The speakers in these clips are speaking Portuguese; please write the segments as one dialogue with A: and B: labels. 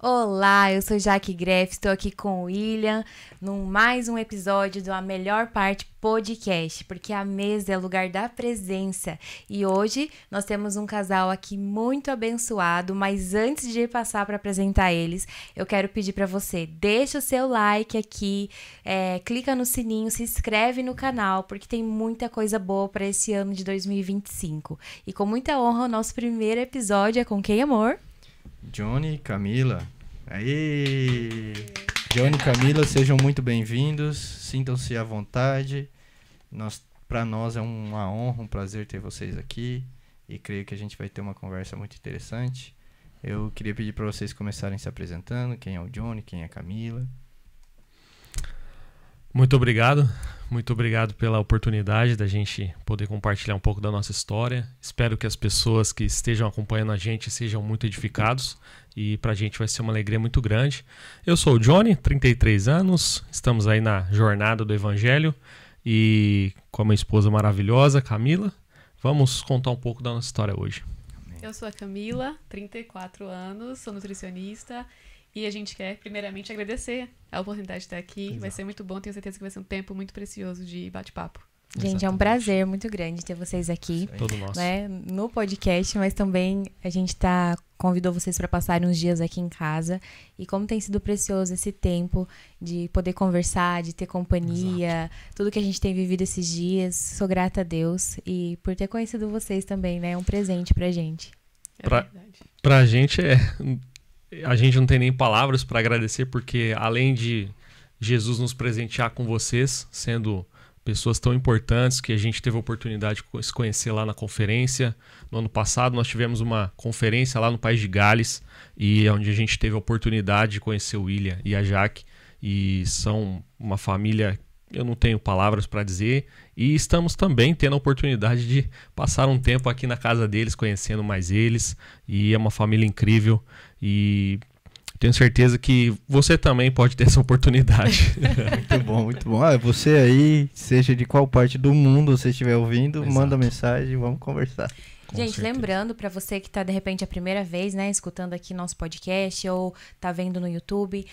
A: Olá, eu sou Jaque Greff, estou aqui com o William, mais um episódio do A Melhor Parte Podcast, porque a mesa é o lugar da presença. E hoje nós temos um casal aqui muito abençoado, mas antes de passar para apresentar eles, eu quero pedir para você, deixa o seu like aqui, clica no sininho, se inscreve no canal, porque tem muita coisa boa para esse ano de 2025. E com muita honra, o nosso primeiro episódio é com quem, amor?
B: Johnny e Camila. Aí, Johnny e Camila, sejam muito bem-vindos, sintam-se à vontade. Para nós é uma honra, um prazer ter vocês aqui e creio que a gente vai ter uma conversa muito interessante. Eu queria pedir para vocês começarem se apresentando, quem é o Johnny, quem é a Camila.
C: Muito obrigado pela oportunidade da gente poder compartilhar um pouco da nossa história. Espero que as pessoas que estejam acompanhando a gente sejam muito edificados e pra gente vai ser uma alegria muito grande. Eu sou o Johnny, 33 anos, estamos aí na jornada do Evangelho e com a minha esposa maravilhosa, Camila, vamos contar um pouco da nossa história hoje.
D: Eu sou a Camila, 34 anos, sou nutricionista. E a gente quer, primeiramente, agradecer a oportunidade de estar aqui. Exato. Vai ser muito bom, tenho certeza que vai ser um tempo muito precioso de bate-papo.
A: Gente, exatamente. É um prazer muito grande ter vocês aqui,
C: todo nosso,
A: né, no podcast, mas também a gente convidou vocês para passarem uns dias aqui em casa. E como tem sido precioso esse tempo de poder conversar, de ter companhia, exato. Tudo que a gente tem vivido esses dias, sou grata a Deus. E por ter conhecido vocês também, né, é um presente pra gente.
D: É verdade.
C: Pra gente a gente não tem nem palavras para agradecer, porque além de Jesus nos presentear com vocês, sendo pessoas tão importantes que a gente teve a oportunidade de se conhecer lá na conferência. No ano passado nós tivemos uma conferência lá no País de Gales, e onde a gente teve a oportunidade de conhecer o William e a Jaque, e são uma família, eu não tenho palavras para dizer, e estamos também tendo a oportunidade de passar um tempo aqui na casa deles, conhecendo mais eles, e é uma família incrível, e tenho certeza que você também pode ter essa oportunidade.
B: Muito bom, muito bom. Você aí, seja de qual parte do mundo você estiver ouvindo, exato. Manda mensagem, vamos conversar.
A: Gente, lembrando para você que tá de repente a primeira vez, né, escutando aqui nosso podcast ou tá vendo no YouTube,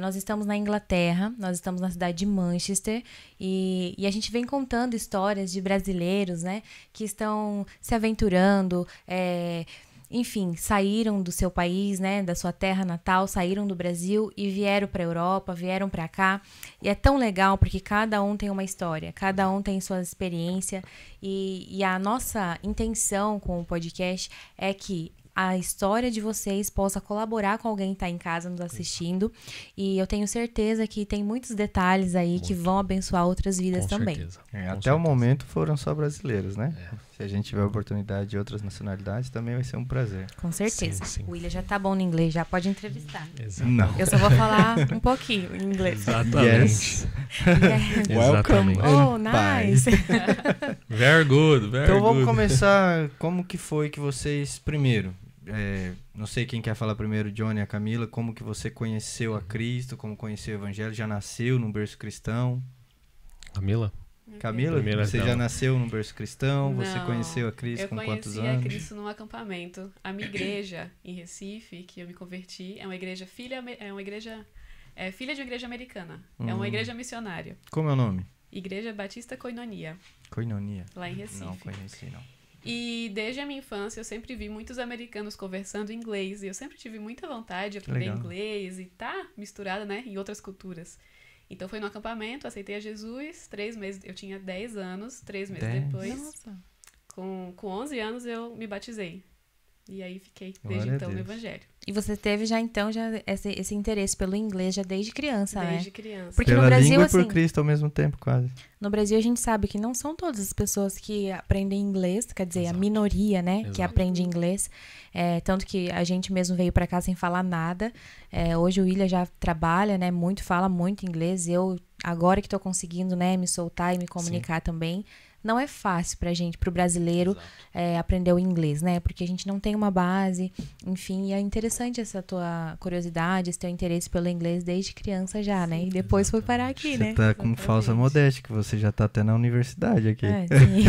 A: nós estamos na Inglaterra, nós estamos na cidade de Manchester e a gente vem contando histórias de brasileiros, né, que estão se aventurando, enfim, saíram do seu país, né, da sua terra natal, saíram do Brasil e vieram para a Europa, vieram para cá. E é tão legal porque cada um tem uma história, cada um tem sua experiência e a nossa intenção com o podcast é que a história de vocês possa colaborar com alguém que está em casa nos assistindo. E eu tenho certeza que tem muitos detalhes aí muito. Que vão abençoar outras vidas com também.
B: Até o momento foram só brasileiros, né? Se a gente tiver a oportunidade de outras nacionalidades, também vai ser um prazer.
A: Com certeza. Sim. O William já tá bom no inglês, já pode entrevistar.
C: Exato.
B: Não.
A: Eu só vou falar um pouquinho em inglês.
C: Exatamente.
B: Yes. Welcome.
A: Oh, nice.
C: Very good, very
B: então vamos
C: good.
B: começar. Como que foi que vocês, primeiro, não sei quem quer falar primeiro, Johnny, a Camila, como que você conheceu a Cristo, como conheceu o Evangelho, já nasceu num berço cristão?
C: Camila,
B: você já nasceu num berço cristão?
D: Não,
B: você conheceu a Cristo com quantos anos?
D: Eu conheci a Cristo num acampamento. A minha igreja em Recife, que eu me converti, é uma igreja filha de uma igreja americana. É uma igreja missionária.
B: Como é o nome?
D: Igreja Batista Koinonia.
B: Koinonia.
D: Lá em Recife.
B: Não conheci, não.
D: E desde a minha infância eu sempre vi muitos americanos conversando inglês. E eu sempre tive muita vontade de aprender inglês e misturada, né, em outras culturas. Então foi no acampamento, aceitei a Jesus, 3 meses, eu tinha 10 anos, 3 meses depois, com 11 anos eu me batizei. E aí fiquei desde então no Evangelho.
A: E você teve já esse interesse pelo inglês já desde criança, né?
D: Desde criança.
A: Porque
B: pela
A: no Brasil,
B: língua e
A: assim,
B: por Cristo ao mesmo tempo, quase.
A: No Brasil a gente sabe que não são todas as pessoas que aprendem inglês, quer dizer, exato. A minoria, né, exato. Que aprende inglês. Tanto que a gente mesmo veio pra cá sem falar nada. Hoje o William já trabalha, né, fala muito inglês. Eu, agora que tô conseguindo, né, me soltar e me comunicar também. não é fácil pra gente, pro brasileiro, aprender o inglês, né? Porque a gente não tem uma base, enfim, e é interessante essa tua curiosidade, esse teu interesse pelo inglês desde criança já, né? E depois foi parar aqui, né?
B: Você tá com falsa modéstia, que você já tá até na universidade aqui.
A: Sim.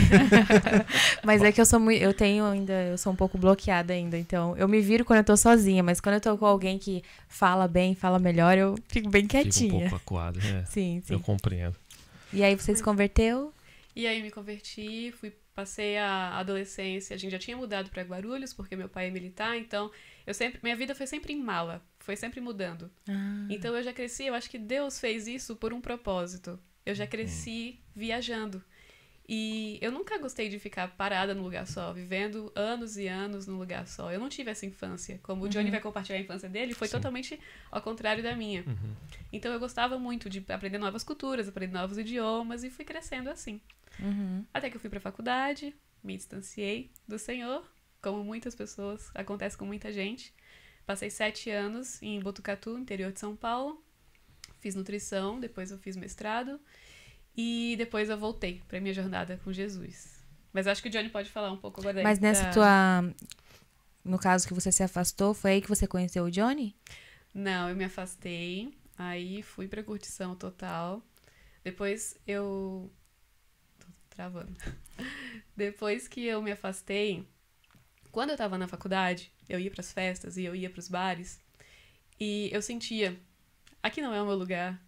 A: Mas é que eu sou eu sou um pouco bloqueada ainda, então eu me viro quando eu tô sozinha, mas quando eu tô com alguém que fala bem, fala melhor, eu fico bem quietinha.
C: Fica um pouco acuado,
A: Sim.
C: Eu compreendo.
A: E aí você se converteu?
D: E aí me converti, passei a adolescência, a gente já tinha mudado para Guarulhos, porque meu pai é militar, então minha vida foi sempre em mala, foi sempre mudando. Então eu já cresci, eu acho que Deus fez isso por um propósito. Eu já cresci viajando. E eu nunca gostei de ficar parada num lugar só, vivendo anos e anos num lugar só. Eu não tive essa infância. Como o Johnny vai compartilhar a infância dele, foi totalmente ao contrário da minha. Então eu gostava muito de aprender novas culturas, aprender novos idiomas e fui crescendo assim. Até que eu fui pra faculdade, me distanciei do Senhor, como muitas pessoas, acontece com muita gente. Passei 7 anos em Botucatu, interior de São Paulo. Fiz nutrição, depois eu fiz mestrado. E depois eu voltei pra minha jornada com Jesus. Mas eu acho que o Johnny pode falar um pouco agora.
A: Mas no caso que você se afastou, foi aí que você conheceu o Johnny?
D: Não, eu me afastei. Aí fui pra curtição total. Depois eu... Tô travando. Depois que eu me afastei, quando eu tava na faculdade, eu ia pras festas e eu ia pros bares. E eu sentia, aqui não é o meu lugar.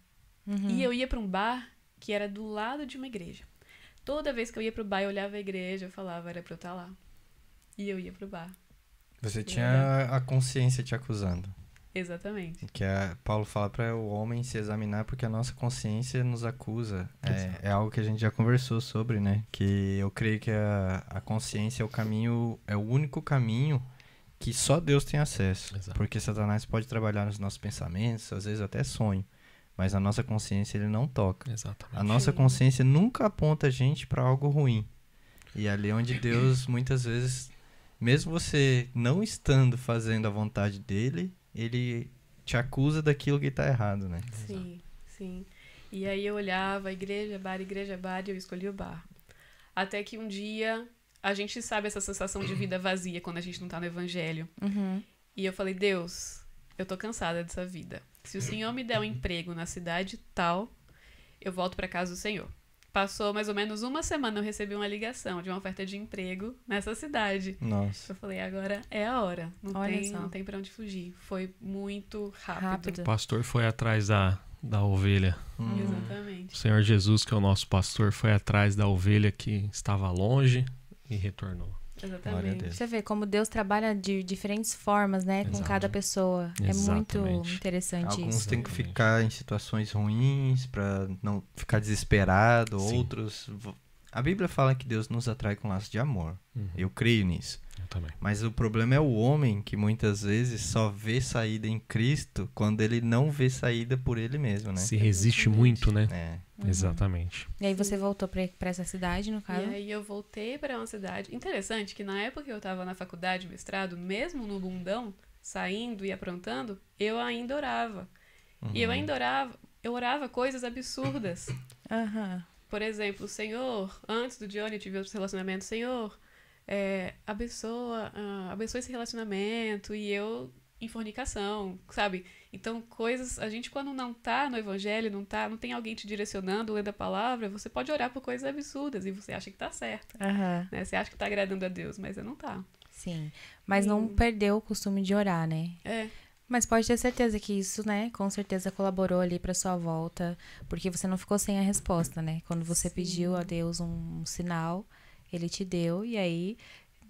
D: E eu ia pra um bar que era do lado de uma igreja. Toda vez que eu ia pro bar, eu olhava a igreja, eu falava, era pra eu estar lá. E eu ia pro bar.
B: Você tinha a consciência te acusando.
D: Exatamente.
B: Que Paulo fala para o homem se examinar porque a nossa consciência nos acusa. É algo que a gente já conversou sobre, né? Que eu creio que a consciência é o caminho, é o único caminho que só Deus tem acesso.
C: Exato.
B: Porque Satanás pode trabalhar nos nossos pensamentos, às vezes até sonho. Mas a nossa consciência ele não toca.
C: Exatamente.
B: A nossa consciência nunca aponta a gente para algo ruim. E ali é onde Deus, muitas vezes, mesmo você não estando fazendo a vontade dele, ele te acusa daquilo que está errado, né?
D: Sim, sim. E aí eu olhava, igreja, bar, e eu escolhi o bar. Até que um dia, a gente sabe essa sensação de vida vazia quando a gente não tá no evangelho. E eu falei, Deus, eu tô cansada dessa vida. Se o Senhor me der um emprego na cidade tal, eu volto para casa do Senhor. Passou mais ou menos uma semana, eu recebi uma ligação de uma oferta de emprego nessa cidade.
B: Nossa.
D: Eu falei, agora é a hora. Não tem para onde fugir. Foi muito rápido.
C: O pastor foi atrás da ovelha.
D: Exatamente.
C: O Senhor Jesus, que é o nosso pastor, foi atrás da ovelha que estava longe e retornou.
D: Exatamente.
A: Você vê como Deus trabalha de diferentes formas, né? Com cada pessoa. É muito interessante isso.
B: Alguns têm que ficar em situações ruins para não ficar desesperado. Sim. Outros... A Bíblia fala que Deus nos atrai com laços de amor. Eu creio nisso.
C: Eu também.
B: Mas o problema é o homem que muitas vezes só vê saída em Cristo quando ele não vê saída por ele mesmo, né?
C: Se resiste muito, né? Exatamente.
A: E aí você voltou pra essa cidade, no caso?
D: E aí eu voltei para uma cidade. Interessante que na época que eu tava na faculdade, mestrado, mesmo no bundão, saindo e aprontando, eu ainda orava. E eu orava coisas absurdas. Por exemplo, Senhor, antes do Johnny eu tive outros relacionamentos, Senhor, abençoa esse relacionamento, e eu em fornicação, sabe? Então, coisas, a gente quando não tá no evangelho, não tem alguém te direcionando, lendo a palavra, você pode orar por coisas absurdas e você acha que tá certo. Né? Você acha que tá agradando a Deus, mas não tá.
A: Sim, mas não perdeu o costume de orar, né? Mas pode ter certeza que isso, né, com certeza colaborou ali pra sua volta, porque você não ficou sem a resposta, né? Quando você pediu a Deus um sinal, ele te deu, e aí,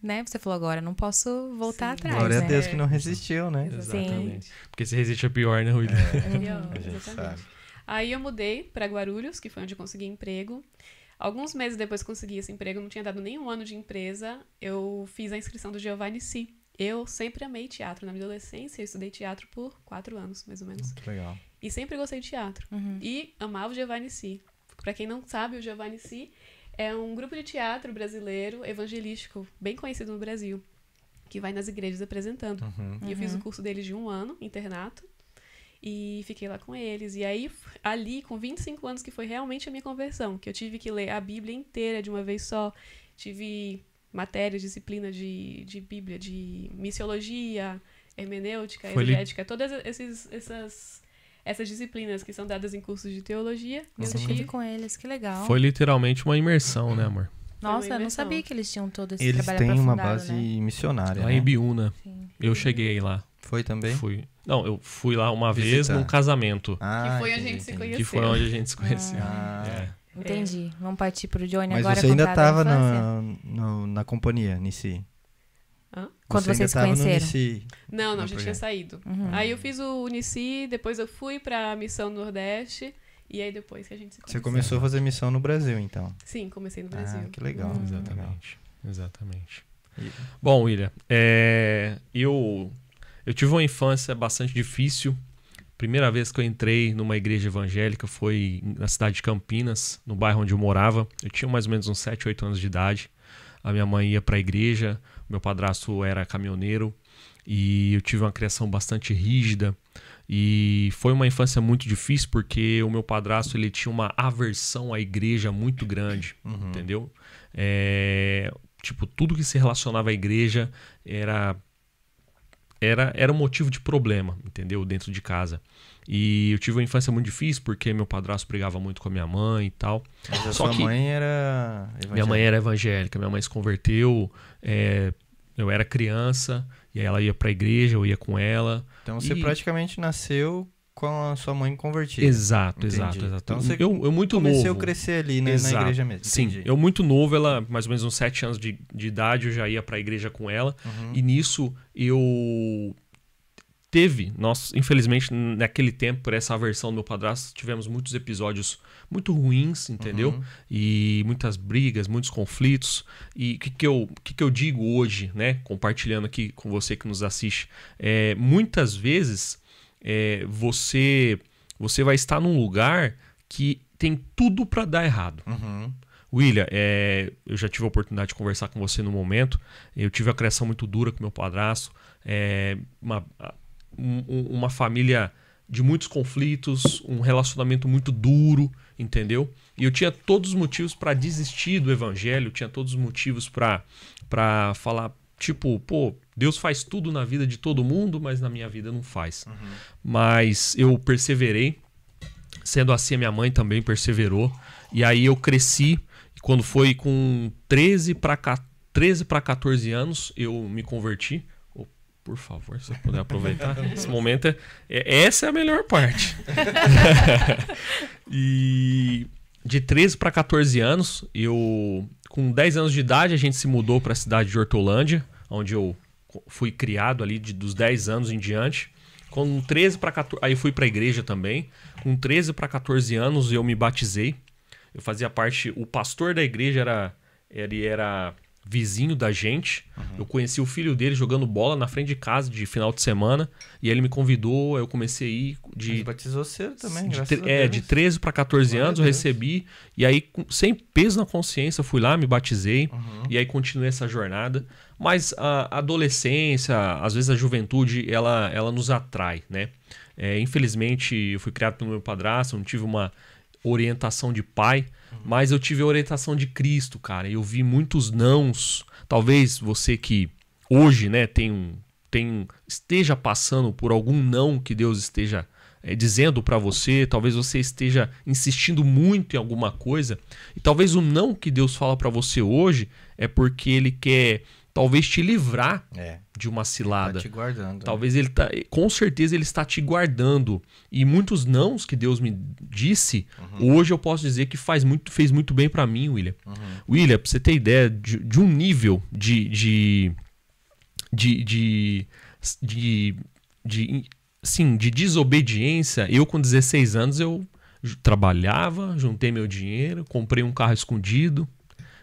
A: né, você falou, agora não posso voltar atrás,
B: Glória
A: né?
B: a Deus que não resistiu, né?
C: Exatamente. Porque se resiste é pior, né, Rui?
B: A gente sabe.
D: Aí eu mudei pra Guarulhos, que foi onde eu consegui emprego. Alguns meses depois que consegui esse emprego, não tinha dado nenhum ano de empresa, eu fiz a inscrição do Giovanni Si. Eu sempre amei teatro. Na minha adolescência, eu estudei teatro por 4 anos, mais ou menos.
B: Muito legal.
D: E sempre gostei de teatro. E amava o Giovanni Si. Pra quem não sabe, o Giovanni Si é um grupo de teatro brasileiro, evangelístico, bem conhecido no Brasil, que vai nas igrejas apresentando. E eu fiz o curso deles de 1 ano, internato. E fiquei lá com eles. E aí, ali, com 25 anos, que foi realmente a minha conversão, que eu tive que ler a Bíblia inteira de uma vez só. Tive matéria, disciplina de Bíblia, de missiologia, hermenêutica, exegética, todas essas disciplinas que são dadas em cursos de teologia.
A: Você esteve com eles, que legal.
C: Foi literalmente uma imersão, né, amor?
A: Nossa, eu não sabia que eles tinham todo esse
B: eles
A: trabalho
B: aprofundado,
A: uma
B: base missionária,
C: lá
B: né?
C: em Biúna.
A: Sim.
C: Eu cheguei lá.
B: Foi também?
C: Fui. Não, eu fui lá uma vez num casamento.
D: Que foi onde a gente se conheceu.
C: Que foi onde a gente se conheceu.
A: Entendi. Vamos partir pro Johnny
B: Mas
A: agora.
B: Mas você ainda
A: estava
B: na companhia, Nici?
A: Quando vocês se conheceram?
D: Não, já tinha saído. Aí eu fiz o Unici, depois eu fui pra Missão Nordeste, e aí depois que a gente se conheceu.
B: Você começou a fazer missão no Brasil, então?
D: Sim, comecei no Brasil.
B: Que legal.
C: Exatamente. Bom, William, eu tive uma infância bastante difícil. Primeira vez que eu entrei numa igreja evangélica foi na cidade de Campinas, no bairro onde eu morava. Eu tinha mais ou menos uns 7, 8 anos de idade. A minha mãe ia para a igreja, meu padrasto era caminhoneiro e eu tive uma criação bastante rígida. E foi uma infância muito difícil porque o meu padrasto ele tinha uma aversão à igreja muito grande, entendeu? Tipo, tudo que se relacionava à igreja era um motivo de problema, entendeu? Dentro de casa. E eu tive uma infância muito difícil porque meu padrasto brigava muito com a minha mãe e tal.
B: Mas a sua mãe era evangélica?
C: Minha mãe era evangélica. Minha mãe se converteu, eu era criança, e aí ela ia pra igreja, eu ia com ela.
B: Então você praticamente nasceu com a sua mãe convertida.
C: Exato.
B: Então você
C: eu muito
B: comecei
C: novo.
B: a crescer ali, né, na igreja mesmo.
C: Sim, eu muito novo, ela mais ou menos uns 7 anos de idade, eu já ia pra igreja com ela. E nisso nós, infelizmente, naquele tempo, por essa aversão do meu padrasto, tivemos muitos episódios muito ruins, entendeu? E muitas brigas, muitos conflitos. E o que eu digo hoje, né? Compartilhando aqui com você que nos assiste. Muitas vezes você vai estar num lugar que tem tudo para dar errado. William, eu já tive a oportunidade de conversar com você no momento. Eu tive a criação muito dura com meu padrasto. Uma família de muitos conflitos, um relacionamento muito duro, entendeu? E eu tinha todos os motivos para desistir do evangelho, tinha todos os motivos para falar, tipo, pô, Deus faz tudo na vida de todo mundo, mas na minha vida não faz. Mas eu perseverei, sendo assim a minha mãe também perseverou, e aí eu cresci, e quando foi com 13 para 14 anos, eu me converti. Por favor, se eu puder aproveitar. Esse momento essa é a melhor parte. E de 13 para 14 anos, com 10 anos de idade, a gente se mudou para a cidade de Hortolândia, onde eu fui criado ali dos 10 anos em diante. Com 13 para 14, aí fui para a igreja também. Com 13 para 14 anos eu me batizei. Eu fazia parte, o pastor da igreja era vizinho da gente. Eu conheci o filho dele jogando bola na frente de casa de final de semana, e ele me convidou, eu comecei a ir
B: Mas batizou cedo também, graças a Deus.
C: De 13 para 14 anos eu recebi, e aí sem peso na consciência fui lá, me batizei, e aí continuei essa jornada. Mas a adolescência, às vezes a juventude, ela nos atrai, né? Infelizmente eu fui criado pelo meu padrasto, não tive uma orientação de pai, mas eu tive a orientação de Cristo, cara. Eu vi muitos nãos. Talvez você que hoje, né, esteja passando por algum não que Deus esteja dizendo para você, talvez você esteja insistindo muito em alguma coisa, e talvez o não que Deus fala para você hoje é porque Ele quer talvez te livrar de uma cilada.
B: Tá te guardando.
C: Talvez com certeza Ele está te guardando. E muitos nãos que Deus me disse, hoje eu posso dizer que fez muito bem para mim, William. William, pra você ter ideia de um nível de desobediência, eu com 16 anos eu trabalhava, juntei meu dinheiro, comprei um carro escondido,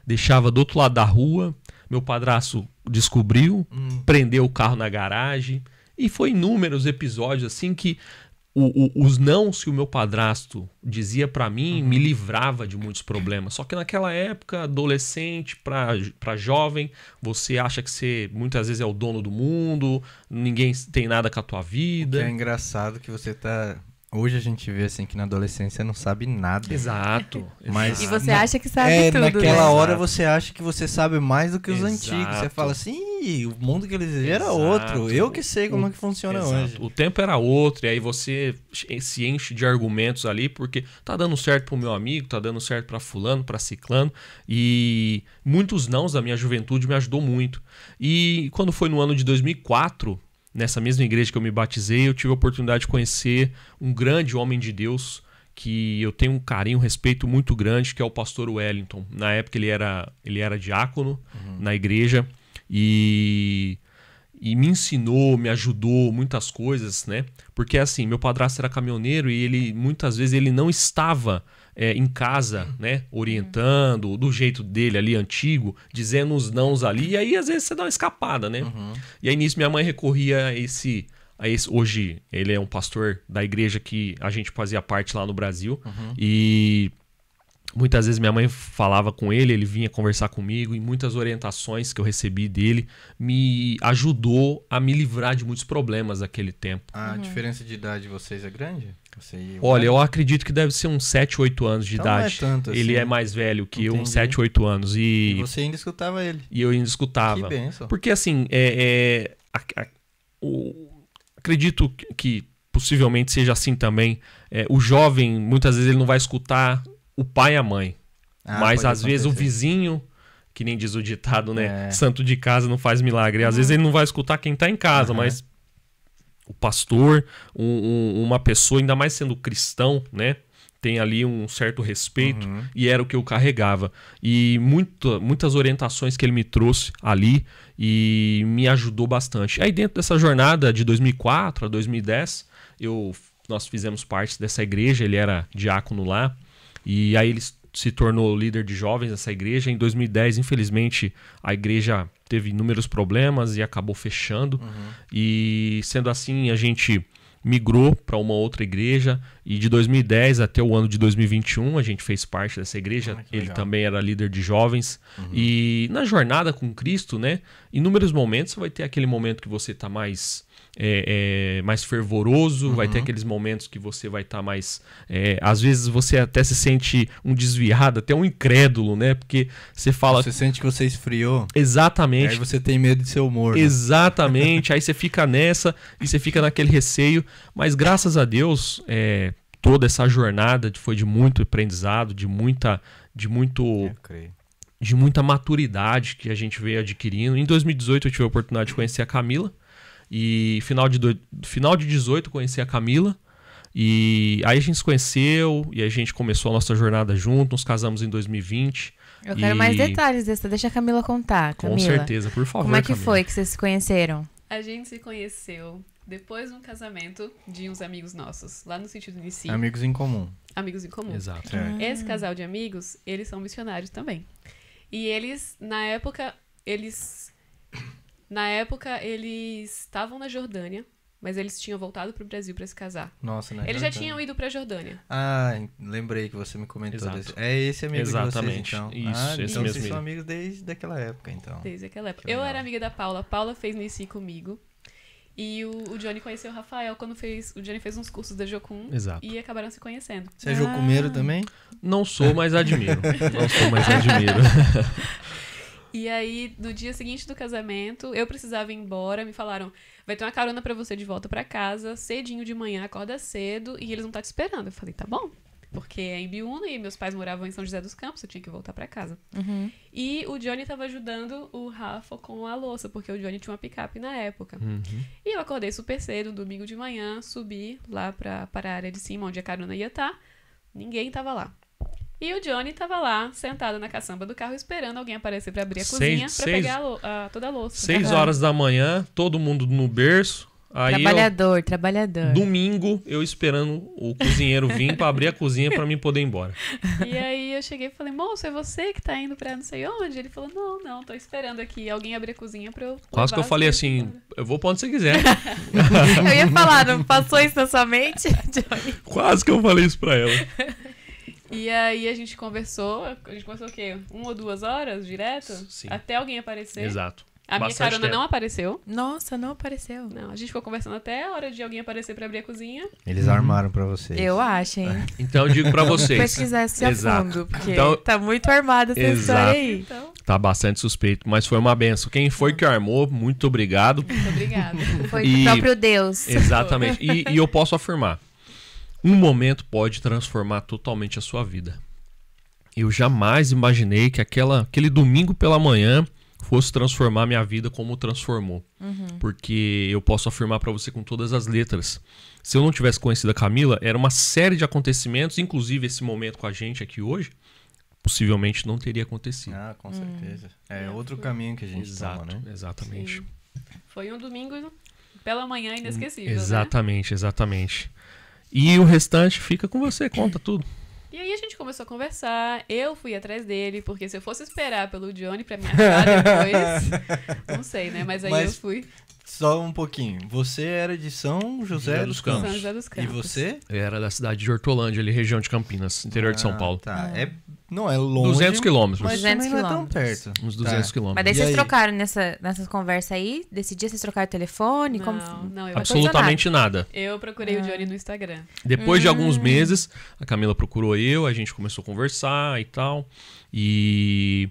C: deixava do outro lado da rua. Meu padrasto descobriu, prendeu o carro na garagem. E foi inúmeros episódios assim que os nãos que o meu padrasto dizia pra mim me livrava de muitos problemas. Só que naquela época, adolescente pra jovem, você acha que você muitas vezes é o dono do mundo, ninguém tem nada com a tua vida.
B: O que é engraçado que você tá... Hoje a gente vê assim que na adolescência não sabe nada.
C: Exato.
B: Mas
A: E você acha que sabe tudo,
B: naquela
A: né?
B: hora
C: Exato.
B: você acha que você sabe mais do que os
C: Exato.
B: antigos. Você fala assim, "Ih, o mundo que eles viveram era
C: Exato.
B: outro. Eu que sei como é que funciona
C: Exato.
B: hoje."
C: O tempo era outro, e aí você se enche de argumentos ali, porque tá dando certo pro meu amigo, tá dando certo pra fulano, pra ciclano, e muitos nãos da minha juventude me ajudou muito. E quando foi no ano de 2004, nessa mesma igreja que eu me batizei, eu tive a oportunidade de conhecer um grande homem de Deus, que eu tenho um carinho, um respeito muito grande, que é o pastor Wellington. Na época ele era diácono na igreja, e me ensinou, me ajudou muitas coisas, né? Porque assim, meu padrasto era caminhoneiro e ele muitas vezes ele não estava em casa, né? Orientando, do jeito dele ali, antigo, dizendo os nãos ali, e aí às vezes você dá uma escapada, né? E aí nisso minha mãe recorria a esse... Hoje ele é um pastor da igreja que a gente fazia parte lá no Brasil, e... muitas vezes minha mãe falava com ele, ele vinha conversar comigo, e muitas orientações que eu recebi dele me ajudou a me livrar de muitos problemas daquele tempo.
B: A diferença de idade de vocês é grande? Você e o
C: Olha, eu
B: Wellington?
C: acredito que deve ser uns 7, 8 anos de
B: Então não é
C: idade.
B: tanto
C: Ele
B: assim.
C: é mais velho que eu, uns
B: Entendi.
C: 7, 8 anos.
B: E
C: E
B: você ainda escutava ele.
C: eu ainda escutava.
B: Que bênção.
C: Porque assim, acredito que possivelmente seja assim também. O jovem, muitas vezes ele não vai escutar o pai e a mãe. Mas
B: pode
C: às vezes o
B: acontecer.
C: vizinho, que nem diz o ditado, né?
B: É.
C: Santo de casa não faz milagre. Às vezes ele não vai escutar quem tá em casa, mas o pastor, uma pessoa, ainda mais sendo cristão, né? Tem ali um certo respeito, e era o que eu carregava. E muitas orientações que ele me trouxe ali e me ajudou bastante. Aí dentro dessa jornada de 2004 a 2010, nós fizemos parte dessa igreja, ele era diácono lá, e aí ele se tornou líder de jovens dessa igreja. Em 2010, infelizmente, a igreja teve inúmeros problemas e acabou fechando. E sendo assim, a gente migrou para uma outra igreja, e de 2010 até o ano de 2021 a gente fez parte dessa igreja. Ele
B: legal.
C: também era líder de jovens. E na jornada com Cristo, né, em inúmeros momentos você vai ter aquele momento que você está mais fervoroso, vai ter aqueles momentos que você vai estar mais... às vezes você até se sente um desviado, até um incrédulo, né? Porque você fala...
B: Você sente que você esfriou.
C: Exatamente.
B: Aí você tem medo de ser humor. Né?
C: Exatamente. Aí você fica nessa e você fica naquele receio. Mas graças a Deus, toda essa jornada foi de muito aprendizado, de muita
B: Eu creio.
C: de muita maturidade que a gente veio adquirindo. Em 2018 eu tive a oportunidade de conhecer a Camila. E final de 2018 eu conheci a Camila. E aí a gente se conheceu e a gente começou a nossa jornada junto. Nos casamos em 2020.
A: Eu quero mais detalhes dessa. Deixa a Camila contar, Camila.
C: Com certeza, por favor.
A: Como é que
C: Camila.
A: foi que vocês se conheceram?
D: A gente se conheceu depois de um casamento de uns amigos nossos, lá no sítio do Nici.
B: Amigos em comum.
D: Amigos em comum.
C: Exato.
B: Certo.
D: Esse casal de amigos, eles são missionários também. E eles, na época, eles estavam na Jordânia, mas eles tinham voltado pro Brasil para se casar.
B: Nossa, né?
D: Eles já tinham ido pra Jordânia.
B: Ah, lembrei que você me comentou
C: Exato.
B: desse. É esse amigo
C: Exatamente.
B: de vocês, então.
C: Isso, esse
B: então
C: mesmo
B: vocês são
C: aí.
B: amigos desde aquela época, então.
D: Desde aquela época.
B: Que
D: Eu
B: legal.
D: era amiga da Paula. A Paula fez Nici comigo. E o Johnny conheceu o Rafael quando o Johnny fez uns cursos da Jocum.
C: Exato.
D: E acabaram se conhecendo.
B: Você é jocumeiro também?
C: Não sou, mas admiro. Não sou, mas admiro.
D: E aí, no dia seguinte do casamento, eu precisava ir embora. Me falaram, vai ter uma carona pra você de volta pra casa, cedinho de manhã, acorda cedo, e eles vão estar te esperando. Eu falei, tá bom. Porque é em Biúna e meus pais moravam em São José dos Campos, eu tinha que voltar pra casa. E o Johnny tava ajudando o Rafa com a louça, porque o Johnny tinha uma picape na época. E eu acordei super cedo, um domingo de manhã, subi lá para a área de cima, onde a carona ia estar. Ninguém tava lá. E o Johnny tava lá, sentado na caçamba do carro, esperando alguém aparecer pra abrir a cozinha, pra pegar toda a louça.
C: 6 horas da manhã, todo mundo no berço, Aí
A: Trabalhador.
C: Domingo, eu esperando o cozinheiro vir pra abrir a cozinha pra mim poder ir embora.
D: E aí eu cheguei e falei, moço, é você que tá indo pra não sei onde? Ele falou, não, tô esperando aqui alguém abrir a cozinha pra eu...
C: Quase que eu falei assim, eu vou pra onde você quiser.
A: Eu ia falar, não passou isso na sua mente, Johnny?
C: Quase que eu falei isso pra ela.
D: E aí a gente conversou o quê? 1 ou 2 horas direto?
C: Sim.
D: Até alguém aparecer.
C: Exato.
D: A minha
C: Bastante
D: carona
C: tempo.
D: não apareceu.
A: Nossa, não apareceu.
D: Não, a gente ficou conversando até a hora de alguém aparecer pra abrir a cozinha.
B: Eles armaram pra vocês.
A: Eu acho, hein?
C: Então eu digo pra vocês.
A: Pesquisasse a
C: Exato.
A: fundo, porque
C: Então,
A: tá muito armada essa história aí.
D: Então,
C: tá bastante suspeito, mas foi uma benção. Quem foi que armou, muito obrigado.
D: muito obrigada.
A: Foi o próprio Deus.
C: Exatamente. E eu posso afirmar, um momento pode transformar totalmente a sua vida. Eu jamais imaginei que aquele domingo pela manhã fosse transformar minha vida como transformou. Porque eu posso afirmar pra você com todas as letras. Se eu não tivesse conhecido a Camila, era uma série de acontecimentos, inclusive esse momento com a gente aqui hoje, possivelmente não teria acontecido.
B: Ah, com certeza. É outro caminho que a gente toma, né?
C: Exatamente.
D: Sim. Foi um domingo pela manhã inesquecível,
C: Exatamente, exatamente. E o restante fica com você, conta tudo.
D: E aí a gente começou a conversar, eu fui atrás dele, porque se eu fosse esperar pelo Johnny pra me achar depois, não sei, né? Mas aí eu fui.
B: Só um pouquinho. Você era de São José dos Campos.
D: São José dos
B: E
D: Campos.
B: você?
C: Eu era da cidade de Hortolândia, ali, região de Campinas, interior de São Paulo.
B: Tá. Não é longe.
C: 200 quilômetros.
B: Mas
A: 200
B: também não é tão
A: quilômetros.
B: perto.
C: Uns 200
A: Mas
C: quilômetros.
A: daí
B: E
A: vocês
B: aí?
A: trocaram nessas conversas aí? Desse dia vocês trocaram o telefone?
D: Não,
A: Como...
D: não, eu
C: Absolutamente nada.
D: Eu procurei o Johnny no Instagram.
C: Depois de alguns meses, a Camila procurou a gente começou a conversar e tal. E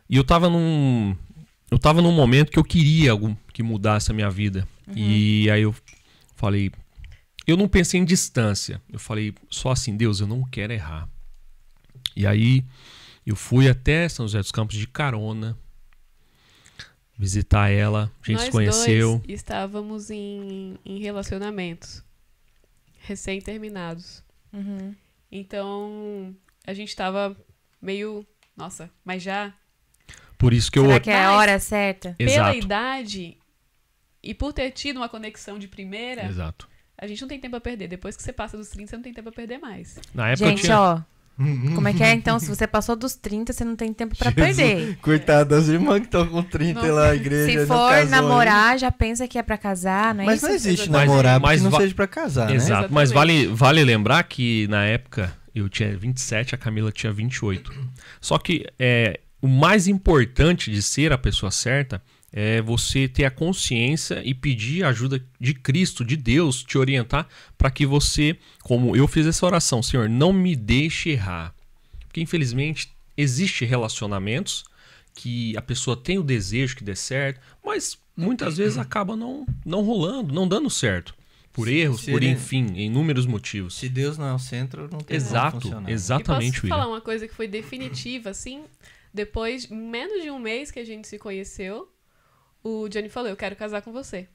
C: eu tava num momento que eu queria algo que mudasse a minha vida. E aí eu falei, eu não pensei em distância. Eu falei só assim, Deus, eu não quero errar. E aí eu fui até São José dos Campos de carona, visitar ela, a gente se conheceu.
D: Nós dois estávamos em relacionamentos recém-terminados. Então, a gente estava meio... Nossa, mas já...
C: Por isso que
A: Será que é a hora certa?
D: Pela
C: Exato.
D: idade e por ter tido uma conexão de primeira,
C: Exato.
D: a gente não tem tempo a perder. Depois que você passa dos 30, você não tem tempo a perder mais.
C: Na época
A: Gente, ó, como é que é? Então, se você passou dos 30, você não tem tempo pra perder.
B: Coitado das irmãs que estão com 30
D: Não.
B: lá na igreja.
A: Se
B: não
A: for
B: casou
A: namorar, já pensa que é pra casar, não é
B: Mas
A: isso?
B: não existe
C: Mas-
B: namorar
C: mas
B: porque não
C: va-
B: seja pra casar, né?
C: Exato, mas
D: Exatamente.
C: vale lembrar que na época eu tinha 27, a Camila tinha 28. Só que o mais importante de ser a pessoa certa é você ter a consciência e pedir a ajuda de Cristo, de Deus, te orientar para que você, como eu fiz essa oração, Senhor, não me deixe errar. Porque infelizmente existe relacionamentos que a pessoa tem o desejo que dê certo, mas muitas vezes acaba não rolando, não dando certo. Por erros,
B: Se
C: por
B: ele-
C: enfim, inúmeros motivos.
B: Se Deus não é o centro, não tem como
C: Exato,
B: funcionar.
C: exatamente,
D: E posso
C: William.
D: falar uma coisa que foi definitiva, assim? Depois, menos de um mês que a gente se conheceu, o Johnny falou, eu quero casar com você.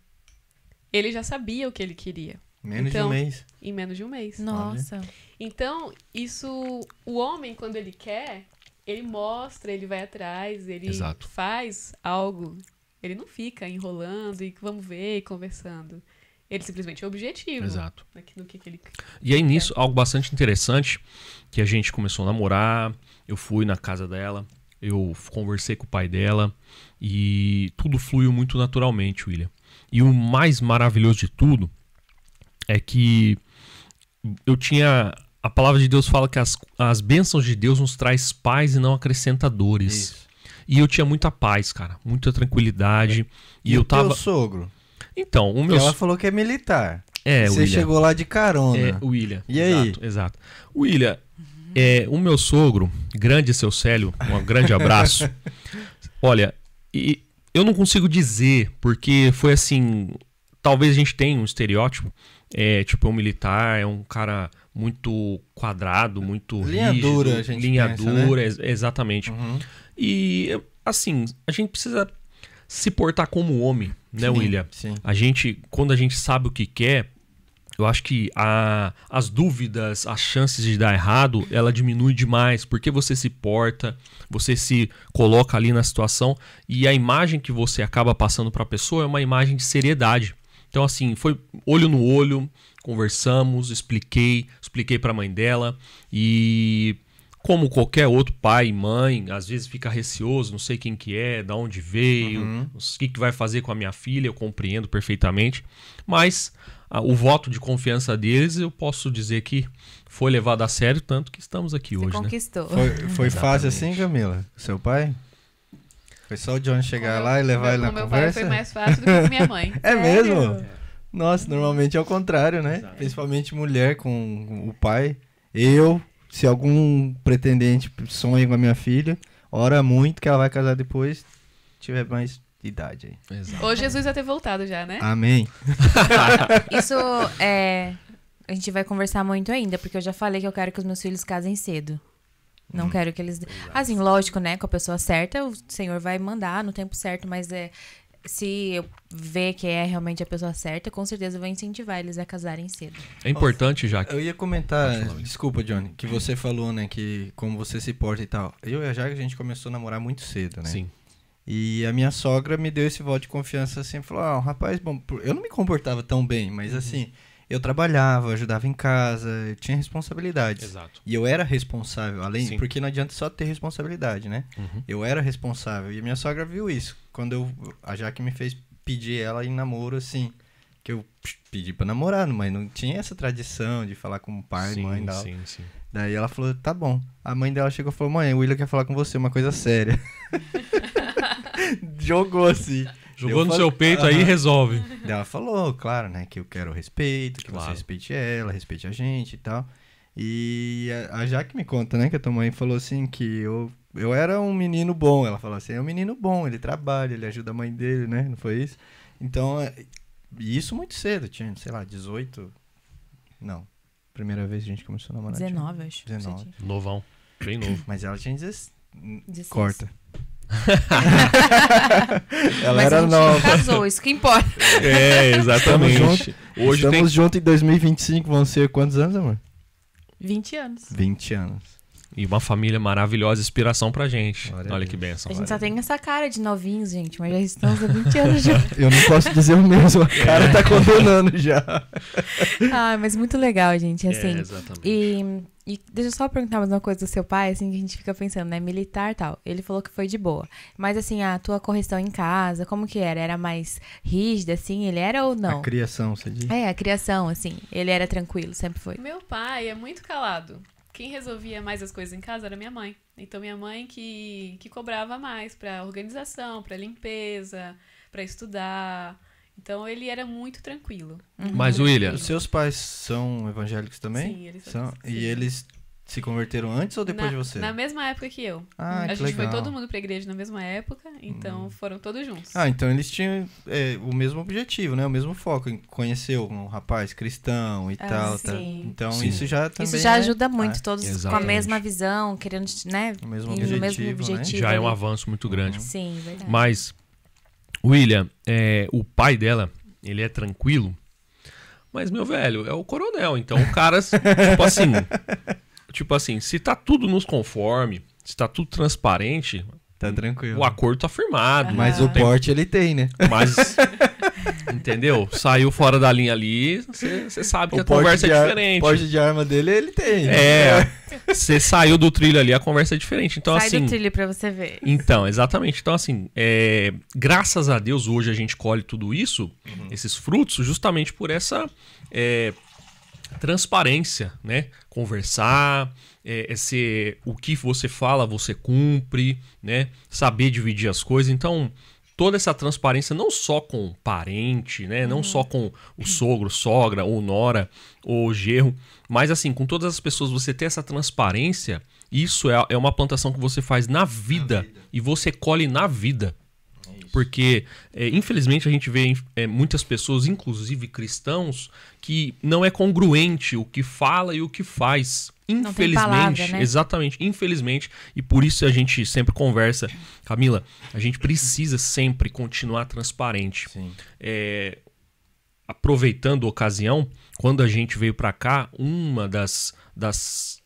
D: Ele já sabia o que ele queria.
B: Menos de
D: Então,
B: um mês.
D: Em menos de um mês.
A: Nossa.
D: Então, isso... O homem, quando ele quer, ele mostra, ele vai atrás, ele
C: Exato.
D: faz algo. Ele não fica enrolando e vamos ver e conversando. Ele simplesmente é objetivo.
C: Exato.
D: No que ele...
C: E aí nisso, algo bastante interessante, que a gente começou a namorar, eu fui na casa dela, eu conversei com o pai dela e tudo fluiu muito naturalmente, William. E o mais maravilhoso de tudo é que eu tinha... A palavra de Deus fala que as bênçãos de Deus nos traz paz e não acrescenta dores.
B: Isso.
C: E eu tinha muita paz, cara, muita tranquilidade. E eu
B: o
C: tava...
B: teu sogro?
C: Então, o meu...
B: Ela falou que é militar. Você
C: William.
B: chegou lá de carona.
C: William.
B: E aí?
C: Exato. William, o meu sogro, grande seu Célio, um grande abraço. Olha, e eu não consigo dizer, porque foi assim, talvez a gente tenha um estereótipo, tipo, um militar, é um cara muito quadrado, muito
B: Linha
C: rígido,
B: dura, a gente
C: linha
B: pensa,
C: dura, exatamente.
B: Uhum.
C: E, assim, a gente precisa se portar como homem, né,
B: Sim,
C: William?
B: sim.
C: Quando a gente sabe o que quer, eu acho que as dúvidas, as chances de dar errado, ela diminui demais, porque você se porta, você se coloca ali na situação e a imagem que você acaba passando para a pessoa é uma imagem de seriedade. Então, assim, foi olho no olho, conversamos, expliquei pra mãe dela e como qualquer outro pai e mãe, às vezes fica receoso, não sei quem que é, de onde veio, o que vai fazer com a minha filha, eu compreendo perfeitamente, mas o voto de confiança deles, eu posso dizer que foi levado a sério, tanto que estamos aqui hoje,
A: conquistou.
C: né?
B: Foi fácil assim, Camila? Seu pai? Foi só o John chegar lá e levar ele na conversa?
D: Com meu pai foi mais fácil do que com minha mãe.
B: É mesmo? Nossa, normalmente é o contrário, né? Exato. Principalmente mulher com o pai. Se algum pretendente sonha com a minha filha, ora muito que ela vai casar depois, tiver mais idade aí.
C: Exato.
D: Hoje Jesus vai ter voltado já, né?
B: Amém.
A: Isso a gente vai conversar muito ainda, porque eu já falei que eu quero que os meus filhos casem cedo. Não quero que eles... Assim, lógico, né? Com a pessoa certa, o Senhor vai mandar no tempo certo, mas se eu ver que é realmente a pessoa certa, com certeza eu vou incentivar eles a casarem cedo.
C: É importante, Jaque.
B: Eu ia comentar, desculpa, Johnny, que você falou, né, que como você se porta e tal. Eu e a Jaque, a gente começou a namorar muito cedo, né?
C: Sim.
B: E a minha sogra me deu esse voto de confiança assim, falou, rapaz, bom, eu não me comportava tão bem, mas assim... Eu trabalhava, ajudava em casa, eu tinha responsabilidades.
C: Exato.
B: E eu era responsável,
C: Sim.
B: porque não adianta só ter responsabilidade, né? Eu era responsável. E a minha sogra viu isso. Quando a Jaque me fez pedir ela em namoro, assim, que eu pedi pra namorar, mas não tinha essa tradição de falar com o pai, mãe e tal.
C: Sim.
B: Daí ela falou, tá bom. A mãe dela chegou e falou, mãe, o William quer falar com você, uma coisa séria. Jogou assim.
C: Jogou no seu peito aí e resolve.
B: Daí ela falou, claro, né, que eu quero respeito, que você respeite ela, respeite a gente e tal. E a Jaque me conta, né, que a tua mãe falou assim que eu era um menino bom. Ela falou assim, é um menino bom, ele trabalha, ele ajuda a mãe dele, né, não foi isso? Então, isso muito cedo, tinha, sei lá, 18... Não, primeira vez a gente começou a namorar.
A: 19, acho.
B: 19.
C: Novão, bem novo.
B: Mas ela tinha 16.
A: 16.
B: Corta. Ela
A: Mas
B: era
A: a gente
B: nova.
A: casou, isso que importa.
C: Exatamente.
B: Estamos juntos em 2025, vão ser quantos anos, amor?
A: 20 anos.
B: 20 anos.
C: E uma família maravilhosa, inspiração pra gente.
B: Glória
C: Olha
B: a
C: que
B: Deus.
C: bênção.
A: A gente só tem essa cara de novinhos, gente, mas já estamos há 20 anos já.
B: Eu não posso dizer o mesmo, a cara tá condenando já.
A: Mas muito legal, gente, assim.
C: Exatamente.
A: E deixa eu só perguntar mais uma coisa do seu pai, assim, que a gente fica pensando, né? Militar e tal. Ele falou que foi de boa. Mas, assim, a tua correção em casa, como que era? Era mais rígida, assim? Ele era ou não?
B: A criação, você diz?
A: A criação, assim. Ele era tranquilo, sempre foi.
D: Meu pai é muito calado. Quem resolvia mais as coisas em casa era minha mãe. Então, minha mãe que cobrava mais pra organização, pra limpeza, pra estudar. Então, ele era muito tranquilo.
C: Mas, William,
B: Os seus pais são evangélicos também?
D: Sim, eles são.
B: E eles se converteram antes ou depois de você?
D: Na mesma época que eu.
B: Ah,
D: A
B: que
D: gente
B: legal.
D: foi todo mundo pra igreja na mesma época, então foram todos juntos.
B: Então eles tinham o mesmo objetivo, né? O mesmo foco em conhecer um rapaz cristão e tal. Tá?
A: sim.
B: Então
C: Sim.
B: isso já também
A: Isso já ajuda muito, todos com a
C: exatamente.
A: mesma visão, querendo, né?
B: O mesmo
A: ir no mesmo
B: objetivo, né?
A: objetivo.
C: já é um
A: ali.
C: avanço muito grande.
A: Sim, verdade.
C: Mas, William, o pai dela, ele é tranquilo, mas, meu velho, é o coronel. Então, o cara, tipo assim, se tá tudo nos conforme, se tá tudo transparente,
B: Tá tranquilo.
C: o acordo tá firmado.
B: Mas o porte ele tem, né?
C: Mas, entendeu? Saiu fora da linha ali, você sabe que a
B: porte
C: conversa é
B: O
C: diferente.
B: porte de arma dele ele tem.
C: Você saiu do trilho ali, a conversa é diferente. Então,
A: Sai
C: assim,
A: do trilho pra você ver.
C: então, exatamente. Então, assim, graças a Deus, hoje a gente colhe tudo isso, esses frutos, justamente por essa transparência, né? Conversar, o que você fala, você cumpre, né? Saber dividir as coisas. Então, toda essa transparência, não só com o parente, né? Não só com o sogro, sogra, ou nora, ou genro, mas assim, com todas as pessoas, você ter essa transparência, isso é uma plantação que você faz na vida. E você colhe na vida. Porque, infelizmente, a gente vê muitas pessoas, inclusive cristãos, que não é congruente o que fala e o que faz.
A: Não tem
C: Infelizmente,
A: palavra, né?
C: Exatamente, infelizmente. E por isso a gente sempre conversa. Camila, a gente precisa sempre continuar transparente.
B: Sim.
C: Aproveitando a ocasião, quando a gente veio pra cá, uma das